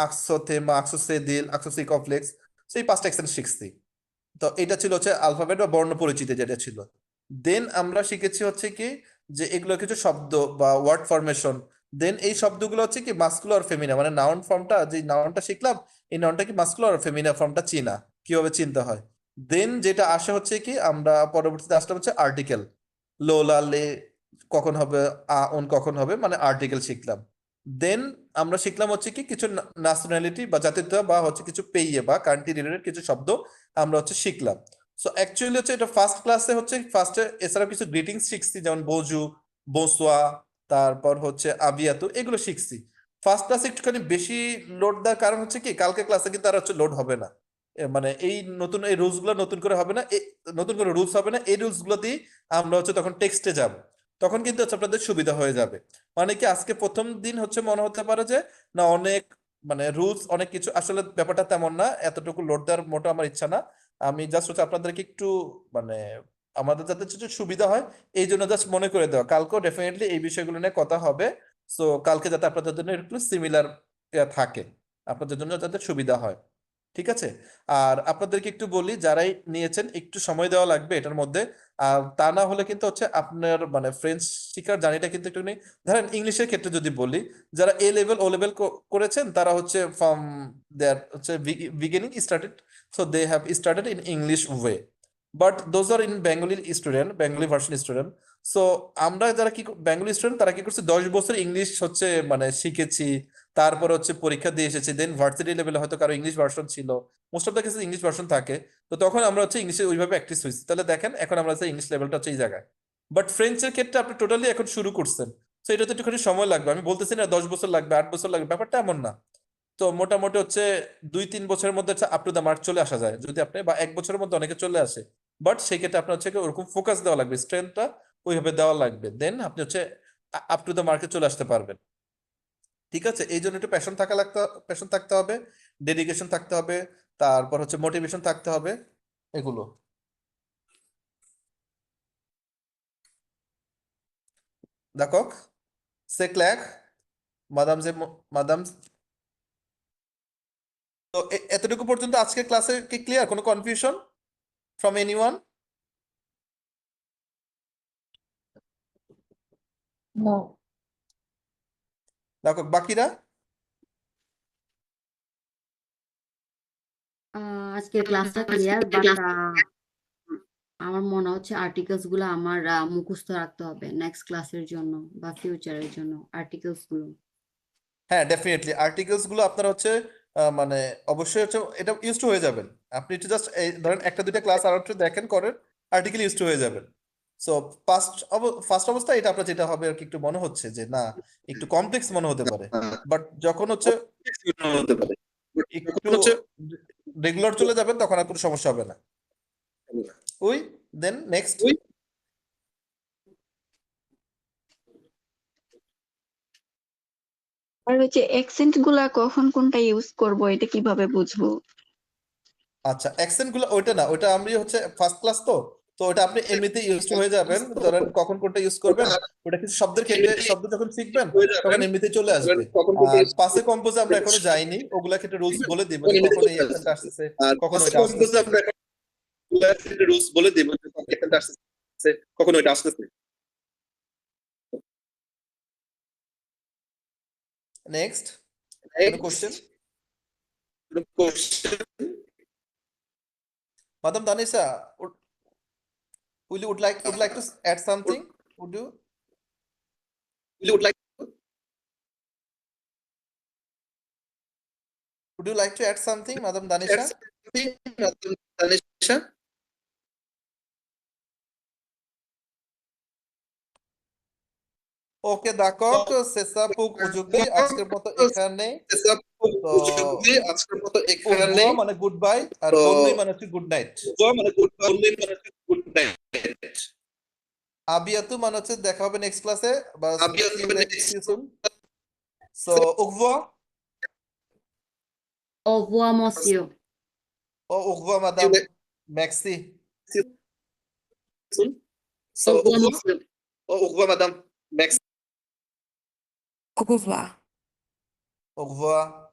আকসো থেমা, আকসো সেদিল, আকসো সি কমপ্লেক্স। সেই 5টা অ্যাকসেন্ট শিখছি। তো এটা ছিল হচ্ছে আলফাবেট বা বর্ণ পরিচিতি যেটা ছিল। দেন আমরা শিখেছি হচ্ছে কি যে এগুলো কিছু শব্দ বা ওয়ার্ড ফরমেশন। দেন এই শব্দগুলো হচ্ছে কি মাস্কুলার ফেমিনা, মানে নাউন ফর্মটা, যে নাউনটা শিখলাম এই নাউনটা কি মাস্কুলার ফেমিনা ফর্মটা চিনা, কিভাবে চিনতে হয়। দেন যেটা আসে হচ্ছে কি আমরা পরবর্তীতে আসলাম হচ্ছে আর্টিকেল, লোলা লে, কখন হবে, অন কখন হবে, মানে আর্টিকেল শিখলাম। দেন আমরা শিখলাম হচ্ছে কি কিছু ন্যাশনালিটি বা জাতীয়তা বা হচ্ছে কিছু পেইয়ে বা কান্ট্রি রিলেটেড কিছু শব্দ আমরা হচ্ছে শিখলাম। সো অ্যাকচুয়ালি হচ্ছে এটা ফার্স্ট ক্লাসে হচ্ছে ফার্স্টে এছাড়াও কিছু গ্রিটিংস শিখছি, যেমন বোজু, বোসোয়া, তারপর হচ্ছে আবিয়াতু, এগুলো শিখছি। ফার্স্ট ক্লাসে একটুখানি বেশি লোড দেওয়ার কারণ হচ্ছে কি কালকে ক্লাসে কিন্তু আর হচ্ছে লোড হবে না। মানে এই নতুন এই রুলস গুলো নতুন করে হবে না, নতুন করে রুলস হবে না, এই রুলস গুলো দিয়ে আমরা হচ্ছে তখন টেক্সটে যাব, তখন কিন্তু হচ্ছে আপনাদের সুবিধা হয়ে যাবে। মানে কি আজকে প্রথম দিন হচ্ছে মনে হতে পারে যে না অনেক মানে রুলস অনেক কিছু, আসলে ব্যাপারটা তেমন না, এতটুকু লোড দেওয়ার মোটো আমার ইচ্ছা না। আমি জাস্ট হচ্ছে আপনাদেরকে একটু মানে আমাদের যাতে কিছু সুবিধা হয় এই জন্য জাস্ট মনে করে দেওয়া, কালকেও ডেফিনেটলি এই বিষয়গুলো নিয়ে কথা হবে। সো কালকে যাতে আপনাদের জন্য একটু সিমিলার থাকে, আপনাদের জন্য যাতে সুবিধা হয়। ঠিক আছে। আর আপনাদেরকে একটু বলি, যারাই নিয়েছেন একটু সময় দেওয়া লাগবে এটার মধ্যে। আর তা না হলে কিন্তু হচ্ছে আপনার মানে ফ্রেঞ্চ শিখার জার্নিটা কিন্তু একটু ধরেন ইংলিশের ক্ষেত্রে যদি বলি, যারা এ লেভেল ও লেভেল করেছেন তারা হচ্ছে ফ্রম দেয়ার হচ্ছে beginning started, so they have started in English way, but those are in Bengali student, Bengali version student. So আমরা যারা কি বেঙ্গলি স্টুডেন্ট তারা কি করছে 10 বছর ইংলিশ হচ্ছে মানে শিখেছি, তারপর হচ্ছে পরীক্ষা দিয়ে এসেছি, দেন ভার্সিটি লেভেলে হয়তো কারো ইংলিশ ভার্সন ছিল, মোস্ট অফ দ্য কেসে ইংলিশ ভার্সন থাকে। তো তখন আমরা হচ্ছে ইংলিশে ওইভাবে প্র্যাকটিস হয়েছি, তাহলে দেখেন এখন আমরা হচ্ছে ইংলিশ লেভেলটা হচ্ছে এই জায়গায়। বাট ফ্রেঞ্চের ক্ষেত্রে আপনি টোটালি এখন শুরু করছেন, তো এটা তো একটুখানি সময় লাগবে। আমি বলতেছি না 10 বছর লাগবে, 8 বছর লাগবে, ব্যাপারটা এমন না। তো মোটামুটি হচ্ছে 2-3 বছরের মধ্যে হচ্ছে আপ টু দ্য মার্ক চলে আসা যায় যদি আপনি, বা 1 বছরের মধ্যে অনেকে চলে আসে। বাট সেই ক্ষেত্রে আপনার হচ্ছে কি ওরকম ফোকাস দেওয়া লাগবে, স্ট্রেংথটা ওইভাবে দেওয়া লাগবে, দেন আপনি হচ্ছে আপ টু দ্য মার্কে চলে আসতে পারবেন। ঠিক আছে, এই জন্য একটু প্যাশন থাকতে হবে, ডেডিকেশন থাকতে হবে, তারপর হচ্ছে মোটিভেশন থাকতে হবে, এগুলো। D'accord? C'est clair, madame? তো এতটুকু পর্যন্ত আজকে ক্লাসে কি ক্লিয়ার? কোনো কনফিউশন ফ্রম এনিওয়ান? নো। দেখো বাকিরা। আজকের ক্লাসটা ক্লিয়ার, বাট আমার মনে হচ্ছে আর্টিকেলস গুলো আমার মুখস্থ রাখতে হবে নেক্সট ক্লাসের জন্য বা ফিউচারের জন্য আর্টিকেলস গুলো। হ্যাঁ ডেফিনেটলি আর্টিকেলস গুলো আপনার হচ্ছে মানে অবশ্যই হচ্ছে এটা ইউজ হয়ে যাবেন। আপনি একটু জাস্ট ধরেন 1-2টা ক্লাস আর একটু দেখেন করেন, আর্টিকেল ইউজ হয়ে যাবেন। সো ফার্স্ট অবস্থায় এটা আপনার যেটা হবে আর কি একটু মনে হচ্ছে যে না একটু কমপ্লেক্স মনে হতে পারে, বাট যখন হচ্ছে একটু রেগুলার চলে যাবেন তখন আর কোনো সমস্যা হবে না। ওই দেন নেক্সট। আর ওই যে অ্যাকসেন্ট গুলা কখন কোনটা ইউজ করব এটা কিভাবে বুঝবো? আচ্ছা অ্যাকসেন্ট গুলো ওইটা না, ওইটা আমি হচ্ছে ফার্স্ট ক্লাস তো, তো ওটা আপনি এমনিতে ইউজ হয়ে যাবেন, ধরেন কখন কোনটা ইউজ করবেন ওটা কিছু শব্দের ক্ষেত্রে, শব্দ যখন শিখবেন তখন এমনিতে চলে আসবে। আর পাসে কম্পোজে আমরা এখনো যাইনি, ওগুলা ক্ষেত্রে রুলস বলে দিব যে কখন এই অ্যাকসেন্ট আসতেছে, কখন ওইটা আসতেছে। রুলস বলে দেব যে এখানটা আসতেছে কখন ওইটা আসতেছে। নেক্সট কোনো question? Madam Danisha, would like to add something? Would you? would like Would you like to add something, Madam Danisha? Tanisha? Okay d'accord, c'est ça pour aujourd'hui, আজকের মতো এখানে। তো আজকের মতো au এখানে revoir মানে গুড বাই, আর তো বন্নুই মানে হচ্ছে গুড নাইট, মানে গুড নাইট। আবিয়াতু মানে হচ্ছে দেখা হবে নেক্সট ক্লাসে বা আবিয়াতু see you মানে see you soon. So au revoir. Au revoir, monsieur. Oh, au revoir madame, merci. So, Au revoir, monsieur. au revoir madame. Next. Au revoir. Au revoir.